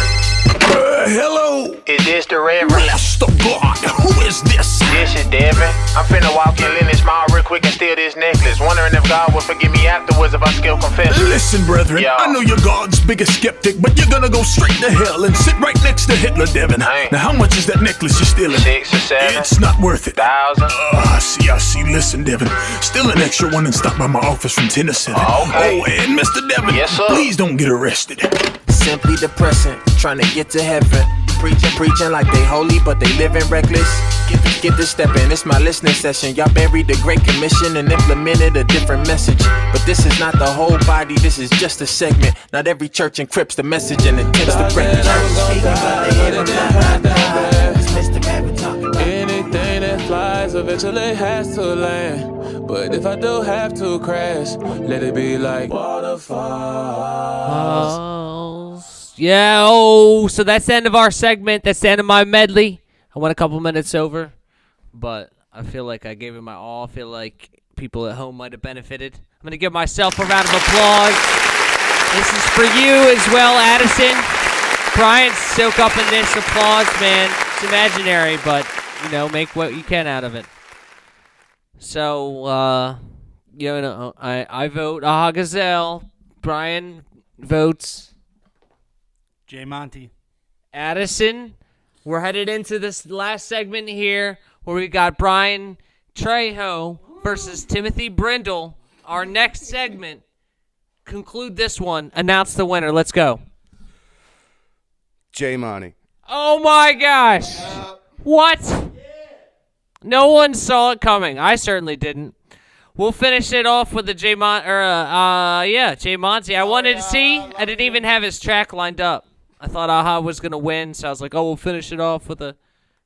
Hello, is this the Reverend? Bless the God, who is this? This is Devin. I'm finna walk in Lennox Mall real quick and steal this necklace. Wondering if God will forgive me afterwards if I still confess. Listen, brethren, Yo. I know you're God's biggest skeptic, but you're gonna go straight to hell and sit right next to Hitler, Devin. Dang. Now, how much is that necklace you're stealing? 6 or 7. It's not worth it. 1,000. I see. Listen, Devin, steal an extra one and stop by my office from 10 to 7. Okay. Oh, and Mr. Devin, Yes, sir. please don't get arrested. Simply depressing, trying to get to heaven. Preaching like they holy, but they living reckless. Get this step in, it's my listening session. Y'all buried the Great Commission and implemented a different message. But this is not the whole body, this is just a segment. Not every church encrypts the message and intends to break the Anything that flies eventually has to land. But if I do have to crash, let it be like waterfalls. Yeah, so that's the end of our segment. That's the end of my medley. I went a couple minutes over, but I feel like I gave it my all. I feel like people at home might have benefited. I'm going to give myself a round of applause. This is for you as well, Addison. Brian, soak up in this applause, man. It's imaginary, but, make what you can out of it. So, I vote Aha Gazelle. Brian votes J. Monty. Addison. We're headed into this last segment here where we got Brian Trejo versus Timothy Brindle. Our next segment. Conclude this one. Announce the winner. Let's go. J. Monty. Oh my gosh. What? No one saw it coming. I certainly didn't. We'll finish it off with the J. Monty. I wanted to see. I didn't even have his track lined up. I thought Aha was going to win, so I was like, we'll finish it off with a...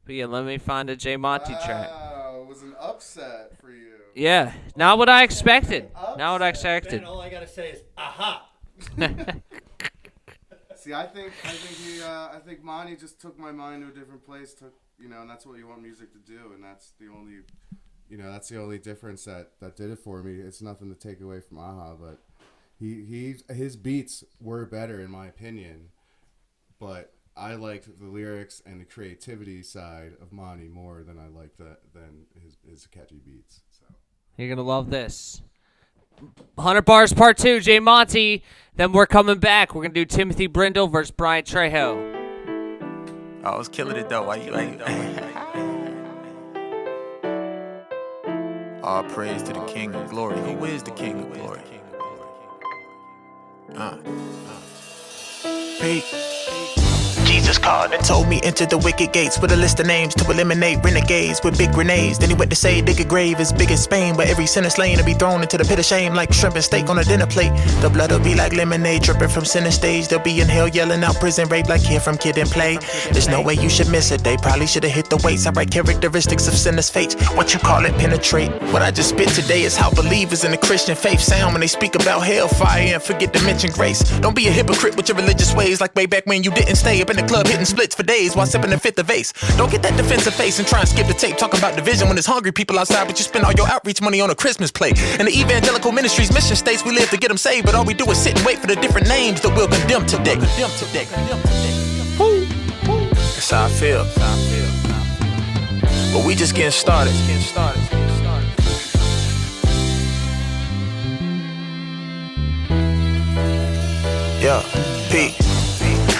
But yeah, let me find a J. Monty track. Wow, it was an upset for you. Yeah, not what I expected. Not what I expected. Ben, all I got to say is, aha! See, I think Monty just took my mind to a different place, and that's what you want music to do, and that's the only difference that did it for me. It's nothing to take away from Aha, but his beats were better in my opinion. But I liked the lyrics and the creativity side of Monty more than I liked than his catchy beats. So you're gonna love this. 100 Bars Part 2, J. Monty. Then we're coming back. We're gonna do Timothy Brindle versus Brian Trejo. I was killing it though. Why you? All praise to the King of Glory. Who is the King of Glory? Hey. Jesus called and told me enter the wicked gates with a list of names to eliminate renegades with big grenades. Then he went to say dig a grave as big as Spain, but every sinner slain to be thrown into the pit of shame like shrimp and steak on a dinner plate. The blood will be like lemonade dripping from center stage. They'll be in hell yelling out prison rape like here from Kid and Play. There's no way you should miss it. They probably should have hit the weights. I write characteristics of sinners' fates. What you call it, penetrate. What I just spit today is how believers in the Christian faith sound when they speak about hellfire and forget to mention grace. Don't be a hypocrite with your religious ways like way back when you didn't stay up in the club club hitting splits for days while sipping a fifth of Ace. Don't get that defensive face and try and skip the tape. Talking about division when there's hungry people outside, but you spend all your outreach money on a Christmas plate. And the evangelical ministry's mission states we live to get them saved, but all we do is sit and wait for the different names that we'll condemn today. That's how I feel. But we just getting started. Yeah, P.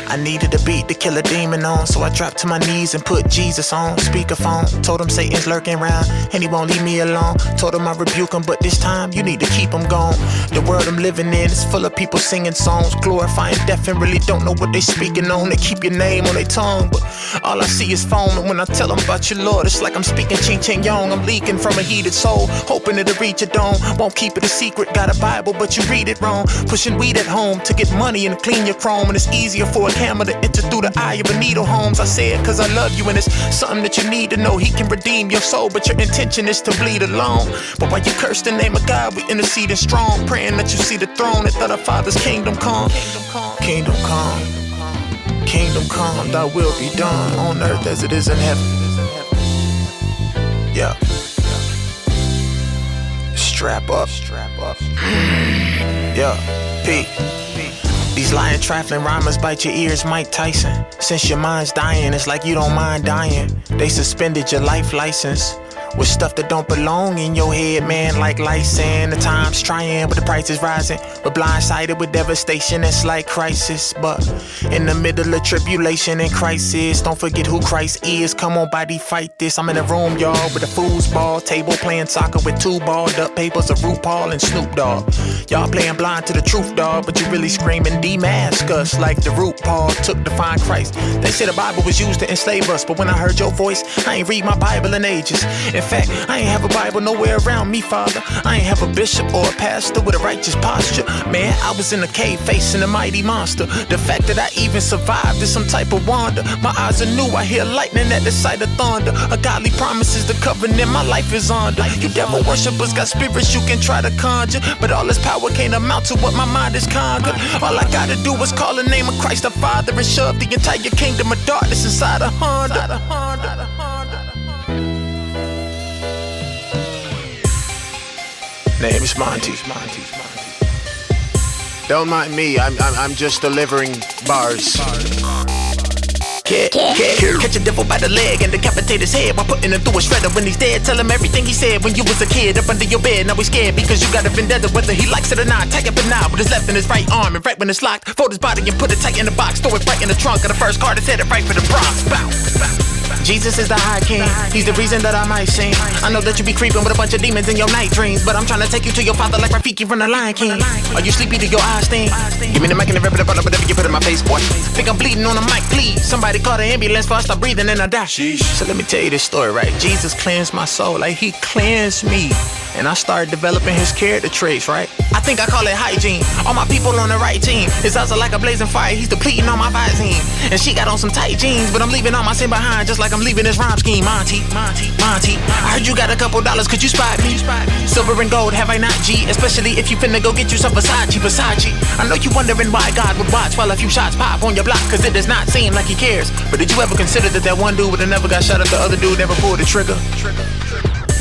I needed a beat to kill a demon on, so I dropped to my knees and put Jesus on speakerphone. Told him Satan's lurking round and he won't leave me alone. Told him I rebuke him, but this time you need to keep him gone. The world I'm living in is full of people singing songs, glorifying death and really don't know what they speaking on. They keep your name on their tongue, but all I see is foam. And when I tell them about your Lord, it's like I'm speaking Ching Ching Yong. I'm leaking from a heated soul, hoping it'll reach your dome. Won't keep it a secret, got a Bible, but you read it wrong. Pushing weed at home to get money and clean your chrome, and it's easier for a camera to enter through the eye of a needle, Holmes. I say it cause I love you and it's something that you need to know. He can redeem your soul, but your intention is to bleed alone. But while you curse the name of God, we interceding strong, praying that you see the throne and that our Father's kingdom come. Kingdom come. Kingdom come, thy will be done on earth as it is in heaven. Yeah. Strap up. Yeah. P. These lying, trifling rhymers bite your ears, Mike Tyson. Since your mind's dying, it's like you don't mind dying. They suspended your life license with stuff that don't belong in your head, man, like license. The time's trying, but the price is rising. We're blindsided with devastation, it's like crisis. But in the middle of tribulation and crisis, don't forget who Christ is. Come on, body, fight this. I'm in a room, y'all, with a foosball table, playing soccer with two balled up papers of RuPaul and Snoop Dogg. Y'all playing blind to the truth, dog, but you really screaming Damascus like the root Paul took to find Christ. They said the Bible was used to enslave us, but when I heard your voice, I ain't read my Bible in ages. In fact, I ain't have a Bible nowhere around me, Father. I ain't have a bishop or a pastor with a righteous posture. Man, I was in a cave facing a mighty monster. The fact that I even survived is some type of wonder. My eyes are new, I hear lightning at the sight of thunder. A godly promise is the covenant my life is under. You devil worshippers got spirits you can try to conjure, but all this power can't amount to what my mind is conquered. All I gotta do is call the name of Christ the Father and shove the entire kingdom of darkness inside a Honda. Name is Monty. Don't mind me, I'm just delivering bars. Catch a devil by the leg and decapitate his head while putting him through a shredder when he's dead. Tell him everything he said when you was a kid up under your bed. Now he's scared because you got a vendetta, whether he likes it or not. Tie up a knot with his left and his right arm, and right when it's locked, fold his body and put it tight in the box. Throw it right in the trunk of the first car that's headed right for the Bronx. Bow. Jesus is the high king, he's the reason that I might sing. I know that you be creeping with a bunch of demons in your night dreams, but I'm trying to take you to your father like Rafiki from the Lion King. Are you sleepy to your eyes sting? Give me the mic and the rip it up, whatever you put in my face, boy. Think I'm bleeding on the mic, please. Somebody call the ambulance before I stop breathing and I die. So let me tell you this story, right? Jesus cleansed my soul, like he cleansed me. And I started developing his character traits, right? I think I call it hygiene. All my people on the right team. His eyes are like a blazing fire, he's depleting all my visine. And she got on some tight jeans, but I'm leaving all my sin behind, just like I'm leaving this rhyme scheme. Monty. I heard you got a couple dollars, could you spot me? Silver and gold, have I not, G? Especially if you finna go get you some Versace. I know you wondering why God would watch while a few shots pop on your block, cause it does not seem like he cares. But did you ever consider that one dude would've never got shot if the other dude never pulled the trigger?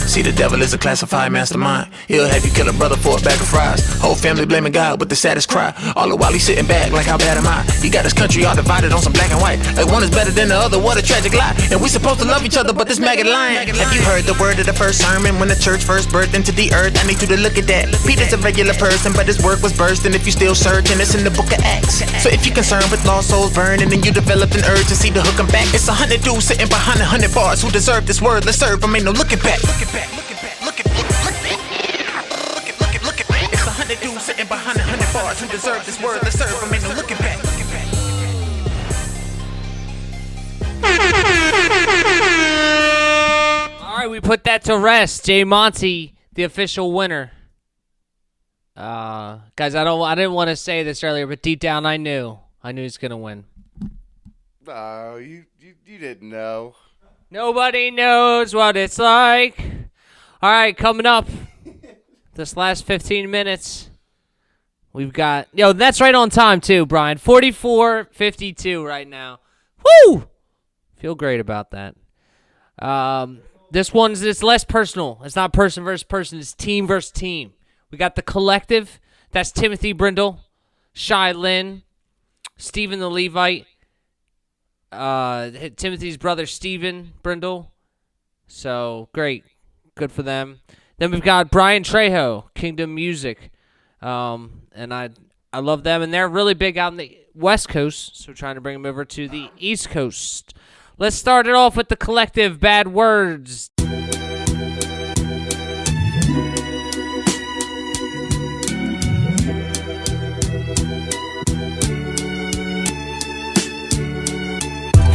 See, the devil is a classified mastermind. He'll have you kill a brother for a bag of fries. Whole family blaming God with the saddest cry. All the while he's sitting back like, how bad am I? He got his country all divided on some black and white. Like one is better than the other, what a tragic lie. And we supposed to love each other, but this maggot lying. Have you heard the word of the first sermon? When the church first birthed into the earth, I need you to look at that. Peter's a regular person, but his work was burst. And if you still searching, it's in the book of Acts. So if you're concerned with lost souls burning, and you developed an urgency to hook them back, it's 100 dudes sitting behind 100 bars who deserve this word. Let's serve them, ain't no looking back. It's 100 dudes sitting behind 100 bars who deserve this word. Let's serve them, ain't no looking back. All right, we put that to rest. J Monty, the official winner. Guys, I didn't want to say this earlier, but deep down I knew he's gonna win. Oh, you didn't know. Nobody knows what it's like. All right, coming up, this last 15 minutes, we've got... Yo, that's right on time, too, Brian. 44:52 right now. Woo! Feel great about that. This one's it's less personal. It's not person versus person. It's team versus team. We got the collective. That's Timothy Brindle, Shy Lynn, Stephen the Levite, Timothy's brother Stephen Brindle. So great. Good for them. Then we've got Brian Trejo, Kingdom Music. And I love them. And they're really big out in the West Coast. So we're trying to bring them over to the East Coast. Let's start it off with the collective Bad Words.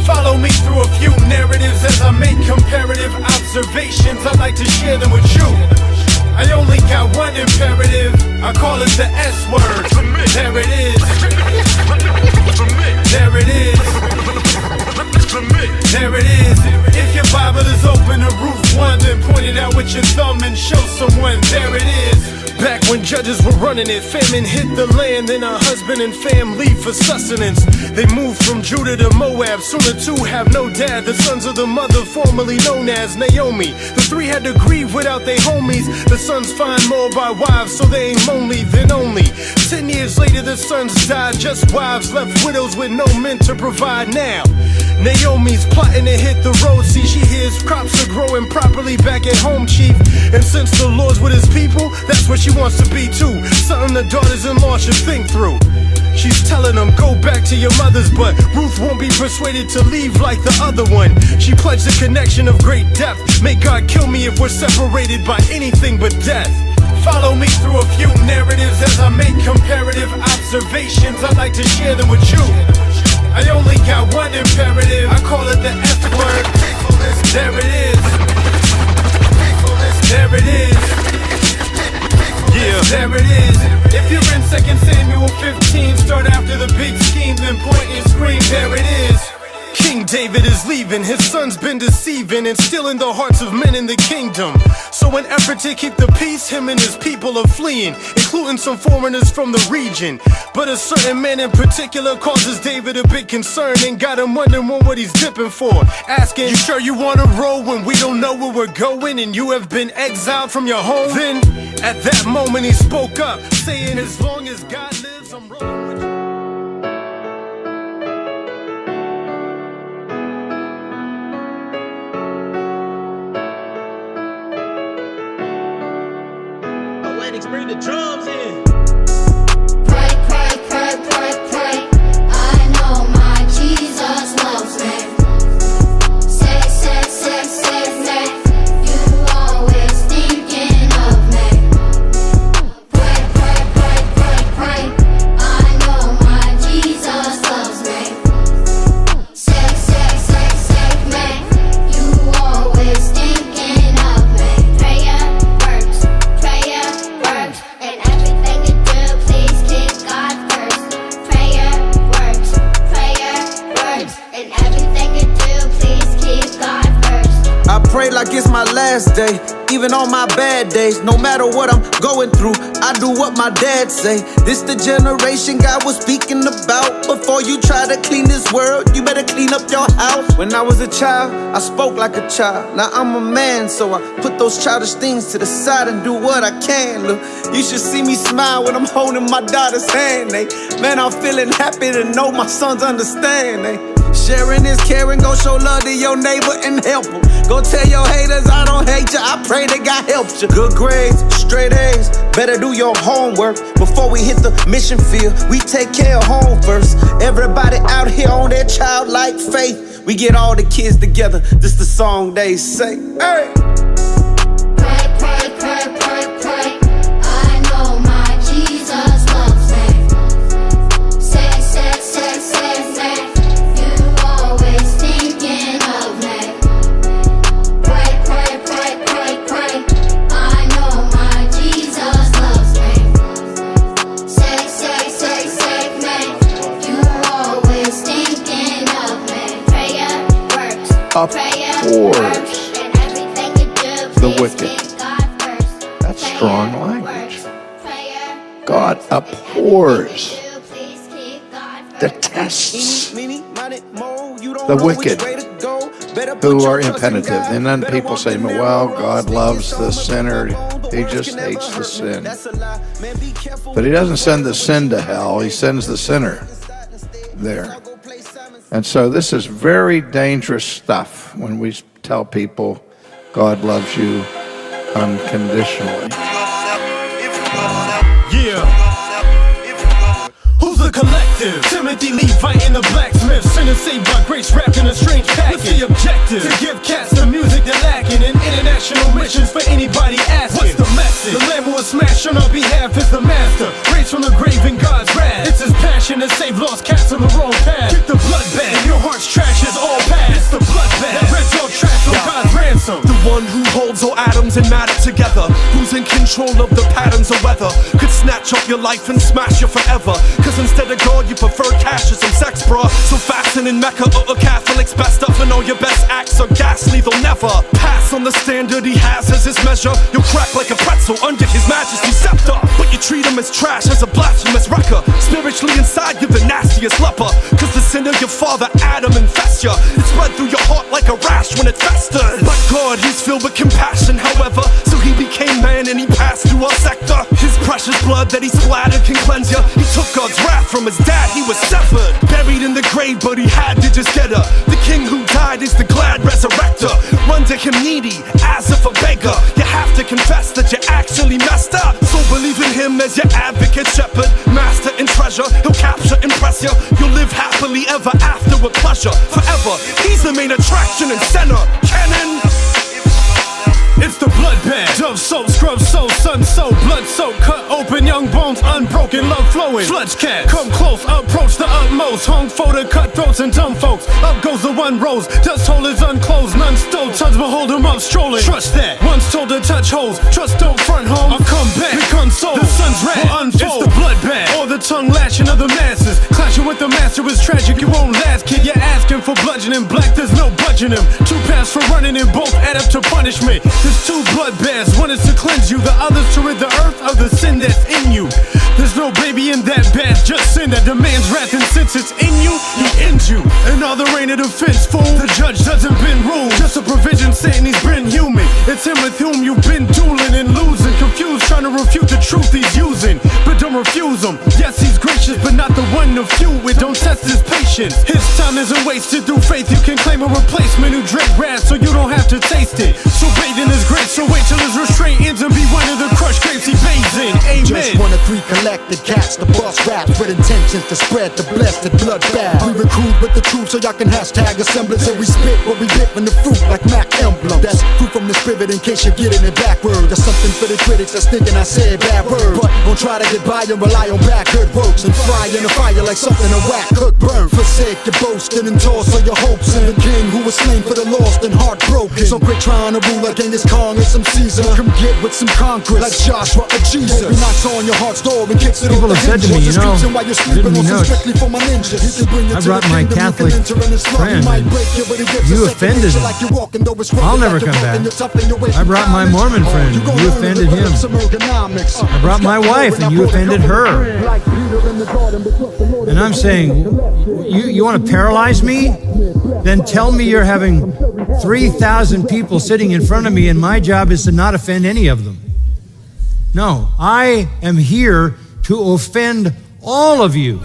Follow me through a few narratives as I make comparative observations. I'd like to share them with you. I only got one imperative. I call it the S word. There it is. There it is. There it is. If your Bible is open to Ruth 1, then point it out with your thumb and show someone. There it is. Back when judges were running it, famine hit the land, then a husband and fam leave for sustenance. They moved from Judah to Moab, soon the two have no dad. The sons of the mother formerly known as Naomi. The three had to grieve without their homies. The sons find more by wives, so they ain't lonely then only. 10 years later the sons died, just wives left widows with no men to provide now. Naomi's plotting to hit the road, see she hears crops are growing properly back at home, chief. And since the Lord's with his people, that's what she wants to be too. Something the daughters-in-law should think through. She's telling them, go back to your mothers, but Ruth won't be persuaded to leave like the other one. She pledged a connection of great depth. May God kill me if we're separated by anything but death. Follow me through a few narratives as I make comparative observations. I'd like to share them with you. I only got one imperative. I call it the F word. There it is. There it is. Yeah, there it is. If you're in 2 Samuel 15, start after the big scheme, then point and scream, there it is. King David is leaving, his son's been deceiving and stealing the hearts of men in the kingdom. So in effort to keep the peace, him and his people are fleeing, including some foreigners from the region. But a certain man in particular causes David a big concern and got him wondering what he's dipping for. Asking, you sure you wanna roll when we don't know where we're going and you have been exiled from your home? Then, at that moment he spoke up, saying as long as God lives, I'm rolling with you. Bring the drums in. Pray, pray, pray, pray, pray. I know my Jesus loves me. Say, say, say, say, say. You always thinking of me. Pray, pray, pray, pray, pray. I know my Jesus loves me. Say, say, say, say, me. You always thinking of me. Prayer works. Prayer works. And everything you do, please keep God first. Prayer works, and everything you do, please keep God first. I pray like it's my last day, even on my bad days. No matter what I'm going through, I do what my dad say. This the generation God was speaking about. Before you try to clean this world, you better clean up your house. When I was a child, I spoke like a child. Now I'm a man, so I put those childish things to the side and do what I can. Look, you should see me smile when I'm holding my daughter's hand. Man, I'm feeling happy to know my sons understand. Sharing is caring, go show love to your neighbor and help them. Go tell your haters I don't hate you, I pray that God helps you. Good grades, straight A's, better do your homework. Before we hit the mission field, we take care of home first. Everybody out here on their childlike faith. We get all the kids together, this the song they say. Hey! Pray, pray, pray, pray, pray. I know my Jesus loves me. Say, say, say, say, say. You always thinking of me. Pray, pray, pray, pray, pray. I know my Jesus loves me. Say, say, say, say, me. You always thinking of me. Prayer works. Prayer works. And everything you do, the please wicked. keep God first. That's strong language. God abhors detests the wicked who are impenitent. And then people say, well, God loves the sinner. He just hates the sin. But he doesn't send the sin to hell. He sends the sinner there. And so this is very dangerous stuff when we tell people God loves you unconditionally. Yeah. Who's the collective? Timothy Levite and the blacksmith. Sinners saved by grace wrapped in a strange package. What's the objective? To give cats the music they're lacking. And international missions for anybody asking. What's the message? The lamb who was smashed on our behalf is the master. Raised from the grave in God's wrath. It's his passion to save lost cats on the wrong path. Kick the blood bath. If your heart's trash is all past. It's the blood bath. That rents all trash from God's ransom. The one who holds all atoms and matter together. Who's in control of the patterns of weather. Could snatch up your life and smash you forever. Cause instead of God you prefer cash or some sex, bruh. So fasting in Mecca or Catholics best up and all your best acts are ghastly. They'll never pass on the standard he has as his measure. You'll crack like a pretzel under his majesty's scepter. But you treat him as trash, as a blasphemous wrecker. Spiritually inside you're the nastiest leper. Cause the sin of your father Adam infests you. It spread through your heart like a rash when it festers. But God, he's filled with compassion, however. So he became man and he passed through our sector. His precious blood that he splattered can cleanse you. He took God's wrath from his dad, he was severed. Buried in the grave, but he had to just get her. The king who died is the glad resurrector. Run to him needy, as if a beggar. You have to confess that you actually messed up. So believe in him as your advocate, shepherd, master and treasure. He'll capture, impress you. You'll live happily ever after with pleasure. Forever, he's the main attraction and center. Cannon. It's the bloodbath. Dove soap, scrub soap, sun soap, blood soap, cut open, young bones, unbroken, love flowing. Sludge cat, come close, approach the utmost. Hung for the cutthroats and dumb folks. Up goes the one rose, dust hole is unclosed, none stole. Tons behold him up strolling. Trust that, once told to touch holes. Trust don't front home. I'll come back, become soul. The sun's red, will unfold. It's the bloodbath, or the tongue lashing of the masses. Clashing with the master is tragic. You won't last, kid. You're asking for bludgeoning. Black, there's no budging him. 2 paths for running and both add up to punishment. There's 2 bloodbaths, one is to cleanse you, the other's to rid the earth of the sin that's in you. There's no baby in that bath, just sin that demands wrath, and since it's in you, he ends you. And all the rain of defense, fool. The judge doesn't bend rules, just a provision saying he's been human. It's him with whom you've been dueling and losing, confused, trying to refute the truth he's using. But don't refuse him. Yes, he's gracious, but not the one to fuel with. Don't test his patience. His time isn't wasted. Through faith, you can claim a replacement who drank grass, so you don't have to taste it. So bathe in his grace. So wait till his restraint ends and be one of the crushed grapes he bathes in. Amen. Just 1 of 3 collected cats to bust raps with intentions to spread the blessed bloodbath. We recruit with the truth so y'all can hashtag assemblance, and we spit what we get from the fruit like Mac emblem. That's fruit from the spirit in case you're getting it backward. There's something for the critics that's thinking I said bad words, but don't try to get by and rely on bad good works and fry in the fire like something a whack cook burn. Forsake your boasting and toss all your hopes in the king who was slain for the lost and heartbroken. So quit trying to rule like Genghis Khan and some Caesar. Come get with some conquest like Joshua or Jesus. Hope he knocks on your heart's door and kicks it People off the have said to me, hinges. you know, While you're sleeping on some strictly for my ninjas. I brought my Catholic friend and you offended him. I'll never come back. I brought my Mormon friend and you offended him. I brought my wife and you offended her. And I'm saying, you want to paralyze me? Then tell me you're having 3,000 people sitting in front of me and my job is to not offend any of them. No, I am here to offend all of you.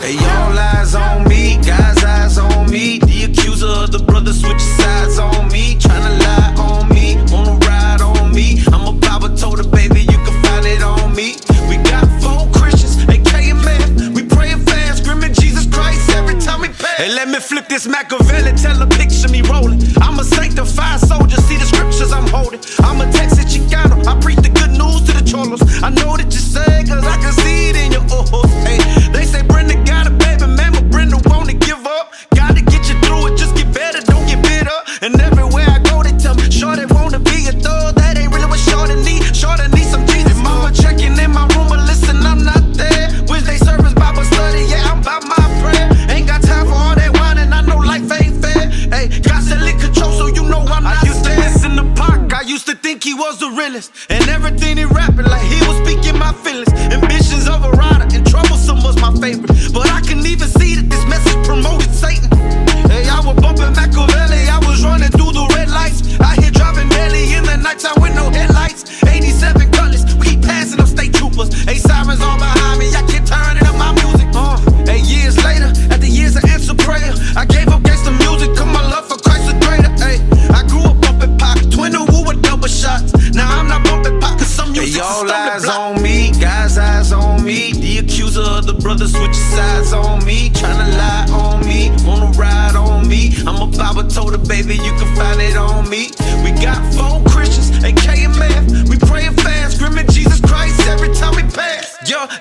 Hey, all eyes on me, God's eyes on me. The accuser of the brother switches sides on me. Tryna lie on me, wanna ride on me. I'm a power toter, baby, you can find it on me. We got 4 Christians and K.M.F. We pray fast, screaming Jesus Christ every time we pass. Hey, let me flip this Machiavelli, tell her picture me rolling. I'm a sanctified soldier, see the scriptures I'm holding. I'm a Texas Chicano, I preach the good news to the cholos. I know that you say, cause I can see it in your ojos. Hey, they say Brenda got a baby, man, but Brenda won't give up. Gotta get you through it, just get better, don't get bitter. And everywhere I go, they tell me, Shorty wanna be a thug. That ain't really what Shorty need. Shorty need some Jesus. And mama checking in my room, but listen, I'm not there. Wednesday service, Bible study, yeah, I'm about my prayer. Ain't got time for all that wine, and I know life ain't fair. Hey, God said lick control, so you know I'm not. I used to listen to Pac, I used to think he was the realest. And everything he rapping like he was speaking my feelings. Ambitions of a rider, and troublesome was my favorite.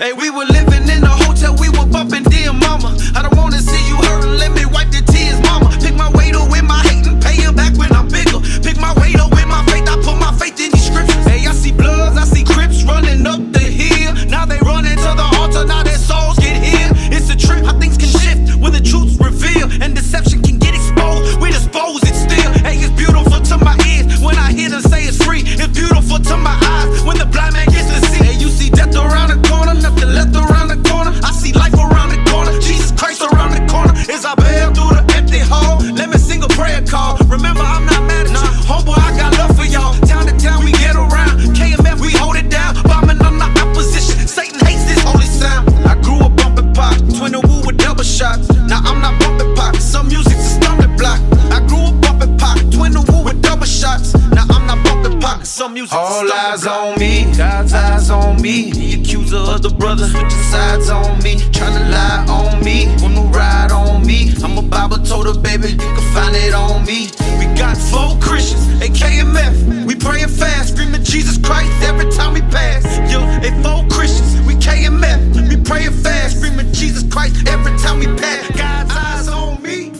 Hey, we were living in a hotel, we were bumping Dear Mama. I don't wanna see you hurting, let me wipe the tears, mama. Pick my weight up with my hate and pay it back when I'm bigger. Pick my weight up with my faith, I put my faith in these scriptures. Hey, I see bloods, I see Crips running up the hill. Now they running to the altar, now their souls get healed. It's a trip, how things can shift when the truth's revealed and deception can get exposed. We dispose it still. Hey, it's beautiful to my ears when I hear them say it's free. It's beautiful to my eyes when the blind man gets to see. Hey, you see death around the corner, nothing left around the corner. I see life around the corner, Jesus Christ around the corner. As I bail through the empty hall, let me sing a prayer call. Remember, I'm not mad at you, homeboy, I got love for y'all. Town to town, we get around. K.M.F, we hold it down. Bombing on the opposition, Satan hates this holy sound. I grew up bumping pop, twin and woo with double shots. Now I'm not bumping pop, some music's a stumbling block. I grew up bumping pop, twin and woo with double shots. Now I'm not bumping pop, some music's all eyes on me, God's eyes on me. The accuser of the brother, switching sides on me. Tryna lie on me, wanna ride on me. I'm a Bible toter, baby, you can find it on me. We got 4 Christians, a K.M.F. We praying fast, screaming Jesus Christ every time we pass. Yo, a 4 Christians, we K.M.F. We praying fast, screaming Jesus Christ every time we pass. God's eyes on me.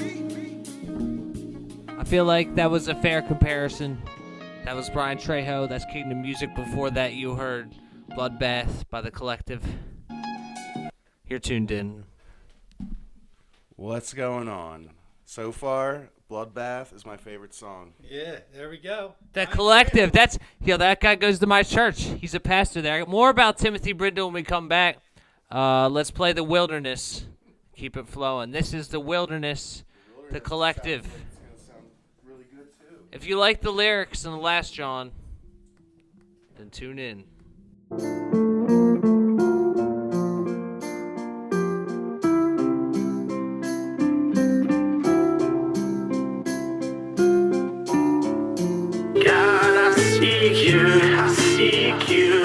I feel like that was a fair comparison. That was Brian Trejo. That's Kingdom Music. Before that, you heard Bloodbath by The Collective. You're tuned in. What's going on? So far, Bloodbath is my favorite song. Yeah, there we go. The Collective. That's that guy goes to my church. He's a pastor there. More about Timothy Brindle when we come back. Let's play The Wilderness. Keep it flowing. This is The Wilderness. The Collective. If you like the lyrics in the last John, then tune in. God, I seek you, I seek you.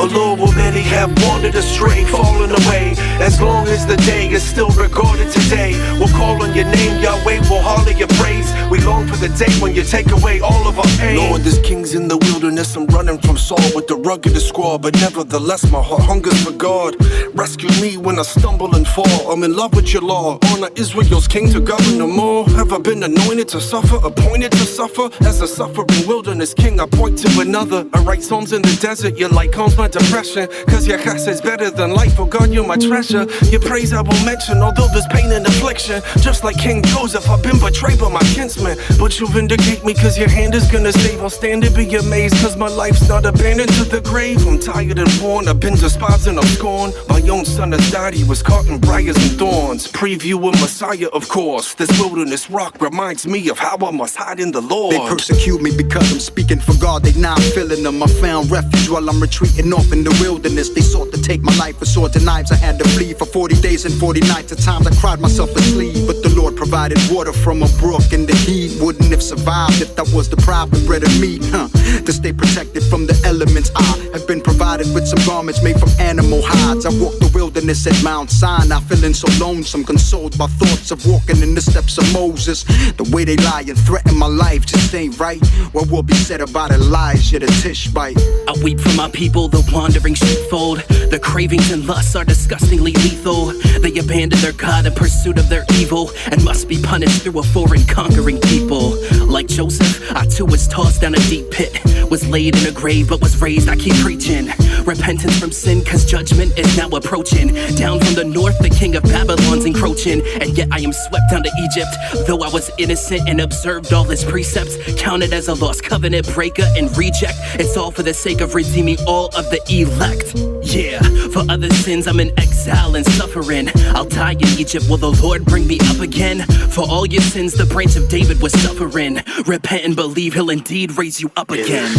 Oh Lord, will many have wandered astray, fallen away. As long as the day is still regarded today, we'll call on your name, Yahweh, we'll holler your praise. We long for the day when you take away all of our pain. Lord, there's kings in the wilderness, I'm running from Saul with the ruggedest squaw. But nevertheless, my heart hungers for God. Rescue me when I stumble and fall. I'm in love with your law, honor Israel's king to govern no more. Have I been anointed to suffer, appointed to suffer? As a suffering wilderness king, I point to another. I write songs in the desert, your light calms my depression. Cause your is better than life, oh God, you're my treasure. Your praise I will mention, although there's pain and affliction. Just like King Joseph, I've been betrayed by my kinsmen. But you vindicate me cause your hand is gonna save. I'll stand and be amazed cause my life's not abandoned to the grave. I'm tired and worn, I've been despised and I'm scorned. My own son has died, he was caught in briars and thorns. Preview of Messiah, of course. This wilderness rock reminds me of how I must hide in the Lord. They persecute me because I'm speaking for God, they not feeling them. I found refuge while I'm retreating off in the wilderness. They sought to take my life with swords and knives. I had to flee for 40 days and 40 nights. At times I cried myself asleep, but the Lord provided water from a brook, and the heat wouldn't have survived if I was deprived of bread and meat. To stay protected from the elements, I have been provided with some garments made from animal hides. I walked the wilderness at Mount Sinai, feeling so lonesome, consoled by thoughts of walking in the steps of Moses. The way they lie and threaten my life just ain't right. What will be said about Elijah, the Tishbite? I weep for my people, the wandering sheepfold. Their cravings and lusts are disgustingly lethal. They abandon their God in pursuit of their evil, and must be punished through a foreign conquering people. Like Joseph, I too was tossed down a deep pit, was laid in a grave but was raised. I keep preaching repentance from sin, cause judgment is now approaching. Down from the north, the king of Babylon's encroaching, and yet I am swept down to Egypt. Though I was innocent and observed all his precepts, counted as a lost covenant breaker and reject. It's all for the sake of redeeming all of the elect. Yeah, for other sins I'm in exile and suffering. I'll die in Egypt, will the Lord bring me up again? For all your sins the branch of David was suffering. Repent and believe he'll indeed raise you up again.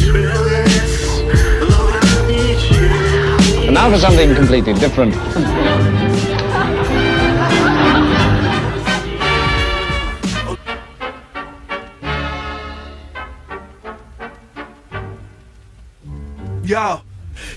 And now for something completely different. Yo,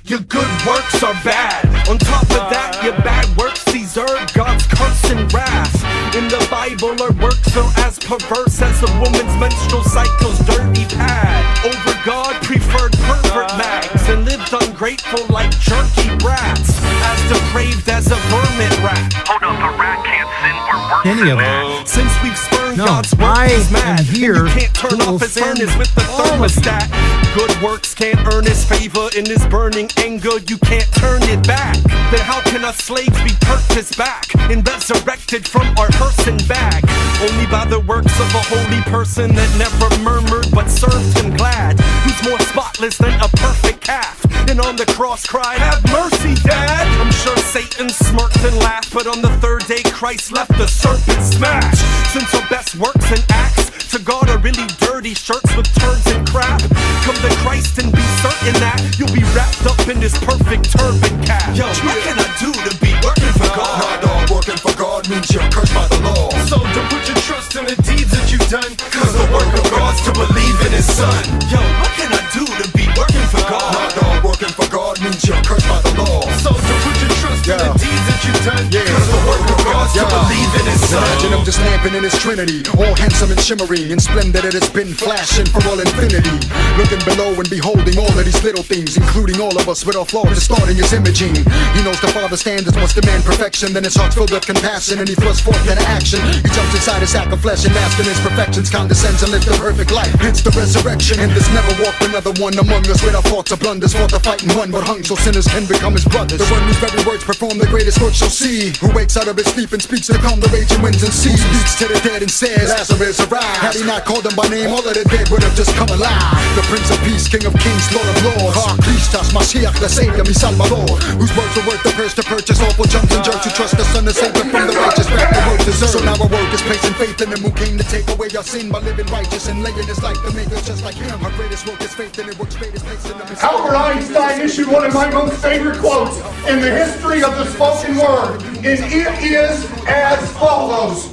your good works are bad. On top of that, your bad works deserve God's constant wrath. In the Bible, our works are as perverse as a woman's menstrual cycle's dirty pad. Over God, preferred pervert mags. and lived ungrateful like jerky rats, as depraved as a vermin rat. Hold up, a rat can't sin, we're working. Any of them. Since we've spurned No, God's work, I he's mad. am here And you can't turn to off his offend furnace with the all of you. thermostat. Good works can't earn his favor. In his burning anger, you can't turn it back. Then how can us slaves be purchased back and resurrected from our hearse and bag? Only by the works of a holy person that never murmured but served him glad. Who's more spotless than a perfect calf, and on the cross cried, "Have mercy, Dad." I'm sure Satan smirked and laughed, but on the third day Christ left the serpent smashed. Since our best works and acts to God are really dirty shirts with turds and crap, come to Christ and be certain that you'll be wrapped up in this perfect turban cap. Yo, what can I do to be working for God? Nah, dog, working for God means you're cursed by the law. So don't put your trust in the deeds that you've done, cause the work of God's to believe in his son. Yo, what can I do to be working for God? Nah, dog, working for God means you're cursed by the law. So don't put your trust in the deeds that you've done, cause the work of God's to believe in his son. Imagine him just lamping in his trinity, all handsome and shimmering, and splendid it has been flashing for all infinity. Looking below and beholding all of these little things, including all of us with our flaws, distorting his imaging. He knows the Father's standards must demand perfection, then his heart's filled with compassion, and he thrusts forth into action. He jumps inside his sack of flesh and masking his perfections, condescends and lives the perfect life. Hence the resurrection, and there's never walked another one among us with our thoughts of blunders, fought the fight and won, but hung so sinners can become his brothers. The one whose very words perform the greatest work shall see, who wakes out of his sleep and speaks to calm the raging winds and seas, who speaks to the dead and says, Lazarus arise. Had he not called them by name, all of the dead would have just come alive. The Prince of Peace, King of Kings, Lord of Lords, Christos, Mashiach, the Savior, mi Salvador, whose words are worth the purse to purchase awful jumps and jerks, who trust the Son to save them from the righteous back the work deserves. So now our work is placing faith in him who came to take away our sin by living righteous and laying his life to make us just like him. Our greatest work is faith, and it works greatest place in him. Albert Einstein issued one of my most favorite quotes in the history of the spoken word, and it is as follows: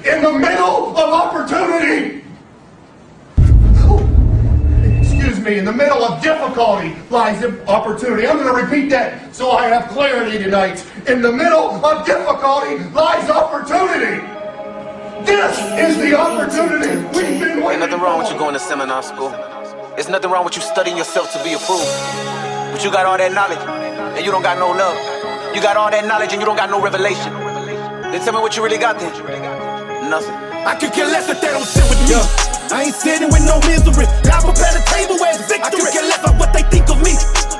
in the middle of opportunity, in the middle of difficulty lies opportunity. I'm going to repeat that so I have clarity tonight. In the middle of difficulty lies opportunity. This is the opportunity we've been waiting for. Ain't nothing wrong with you going to seminar school. There's nothing wrong with you studying yourself to be approved. But you got all that knowledge and you don't got no love. You got all that knowledge and you don't got no revelation. Then tell me what you really got then. Nothing. I could care less if they don't sit with me. I ain't sitting with no misery. God prepared a table where it's victory. I could care less about what they think of me.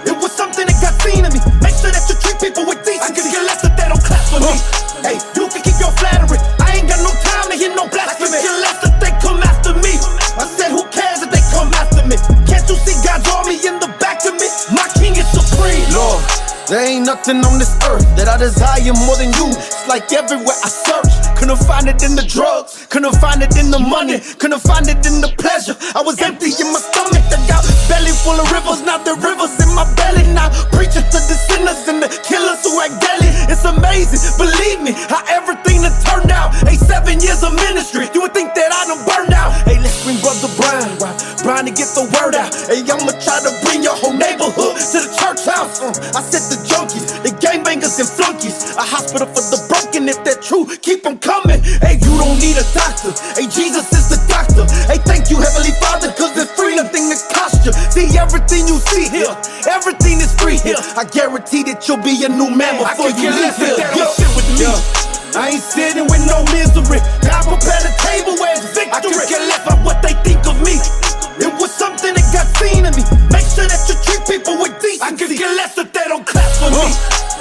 It was something that got seen in me. Make sure that you treat people with decency. I could care less if they don't clap for me. Hey, you can keep your flattery. I ain't got no time to hear no blasphemy. I could care less if they come after me. I said who cares if they come after me. Can't you see God's army in the back of me? My king is supreme. Lord, there ain't nothing on this earth that I desire more than you. It's like everywhere I search, couldn't find it in the drugs, couldn't find it in the money, couldn't find it in the pleasure. I was empty in my stomach, I got belly full of rivers. Now the rivers in my belly. Now preaching to the sinners and the killers who act deadly. It's amazing, believe me, how everything done turned out. Hey, 7 years of ministry, you would think that I done burned out. Hey, let's bring Brother Brian, Brian to get the word out. Hey, I'ma try to bring your whole neighborhood to the church house. I said the junkies, the gangbangers and flunkies, a hospital for the broken. If they're true, keep them coming. Hey, you don't need a doctor. Hey, Jesus is the doctor. Hey, thank you, Heavenly Father, cause it's free, nothing to cost you. See, everything you see here, everything is free here. I guarantee that you'll be a new man before you leave here. Sit with me. I ain't sitting with no misery. God prepared a table where it's victory. I could care less about what they think of me. It was something that got seen in me. Make sure that you treat people with decency. I could care less if they don't clap for me.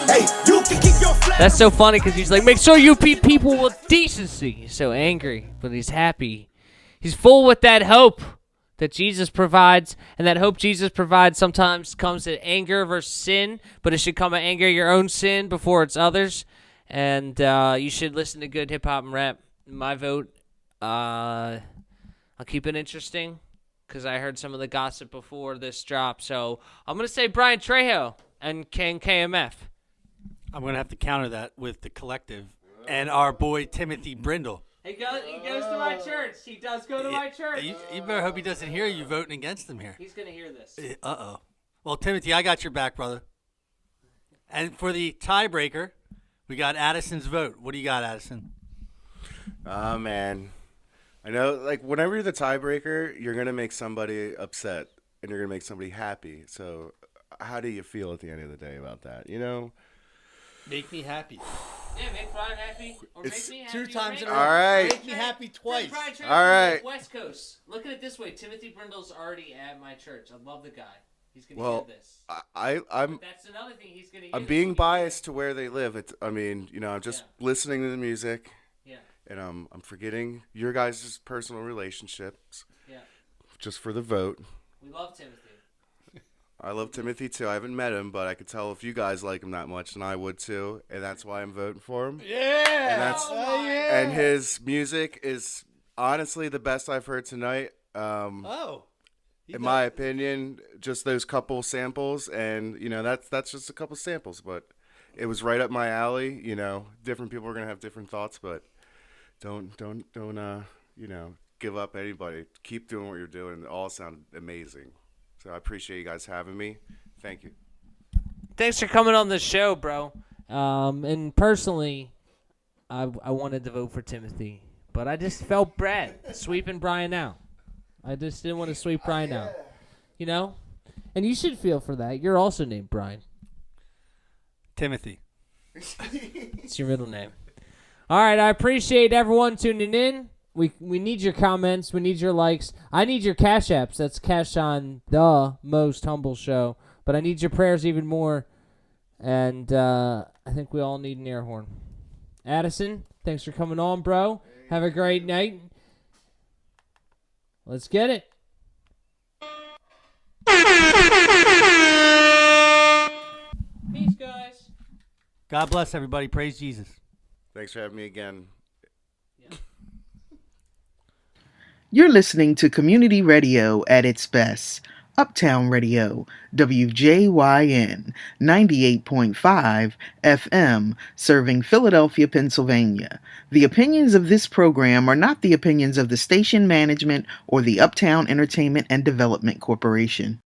Hey, you can keep your flag. That's so funny because he's like, make sure you treat people with decency. He's so angry, but he's happy. He's full with that hope that Jesus provides, and that hope Jesus provides sometimes comes at anger versus sin, but it should come at anger your own sin before it's others. And you should listen to good hip-hop and rap. My vote, I'll keep it interesting because I heard some of the gossip before this drop. So I'm going to say Brian Trejo and K.M.F. I'm going to have to counter that with the collective and our boy Timothy Brindle. He goes to my church. He does go to my church. You better hope he doesn't hear you voting against him here. He's going to hear this. Uh-oh. Well, Timothy, I got your back, brother. And for the tiebreaker, we got Addison's vote. What do you got, Addison? Oh, man. I know, like, whenever you're the tiebreaker, you're going to make somebody upset and you're going to make somebody happy. So how do you feel at the end of the day about that? You know. Make me happy. Yeah, make Brian happy. Or It's make me happy. 2 times in a row. All right. Make me happy twice. Brian, All right. West Coast. Look at it this way. Timothy Brindle's already at my church. I love the guy. He's gonna hear this. I'm. That's another thing he's gonna hear. I'm being biased to where they live. I'm just listening to the music. Yeah. And I'm forgetting your guys' personal relationships. Yeah. Just for the vote. We love Timothy. I love Timothy too. I haven't met him, but I could tell if you guys like him that much, then I would too, and that's why I'm voting for him. Yeah. And his music is honestly the best I've heard tonight. In my opinion, just those couple samples, and that's just a couple samples, but it was right up my alley. Different people are gonna have different thoughts, but don't give up anybody. Keep doing what you're doing. It all sounded amazing. So I appreciate you guys having me. Thank you. Thanks for coming on the show, bro. And personally, I wanted to vote for Timothy, but I just felt bad sweeping Brian out. I just didn't want to sweep Brian out. And you should feel for that. You're also named Brian. Timothy. It's your middle name. All right, I appreciate everyone tuning in. We need your comments. We need your likes. I need your cash apps. That's cash on the Most Humble Show. But I need your prayers even more. And I think we all need an air horn. Addison, thanks for coming on, bro. Have a great night. Let's get it. Peace, guys. God bless everybody. Praise Jesus. Thanks for having me again. You're listening to community radio at its best. Uptown Radio, WJYN, 98.5 FM, serving Philadelphia, Pennsylvania. The opinions of this program are not the opinions of the station management or the Uptown Entertainment and Development Corporation.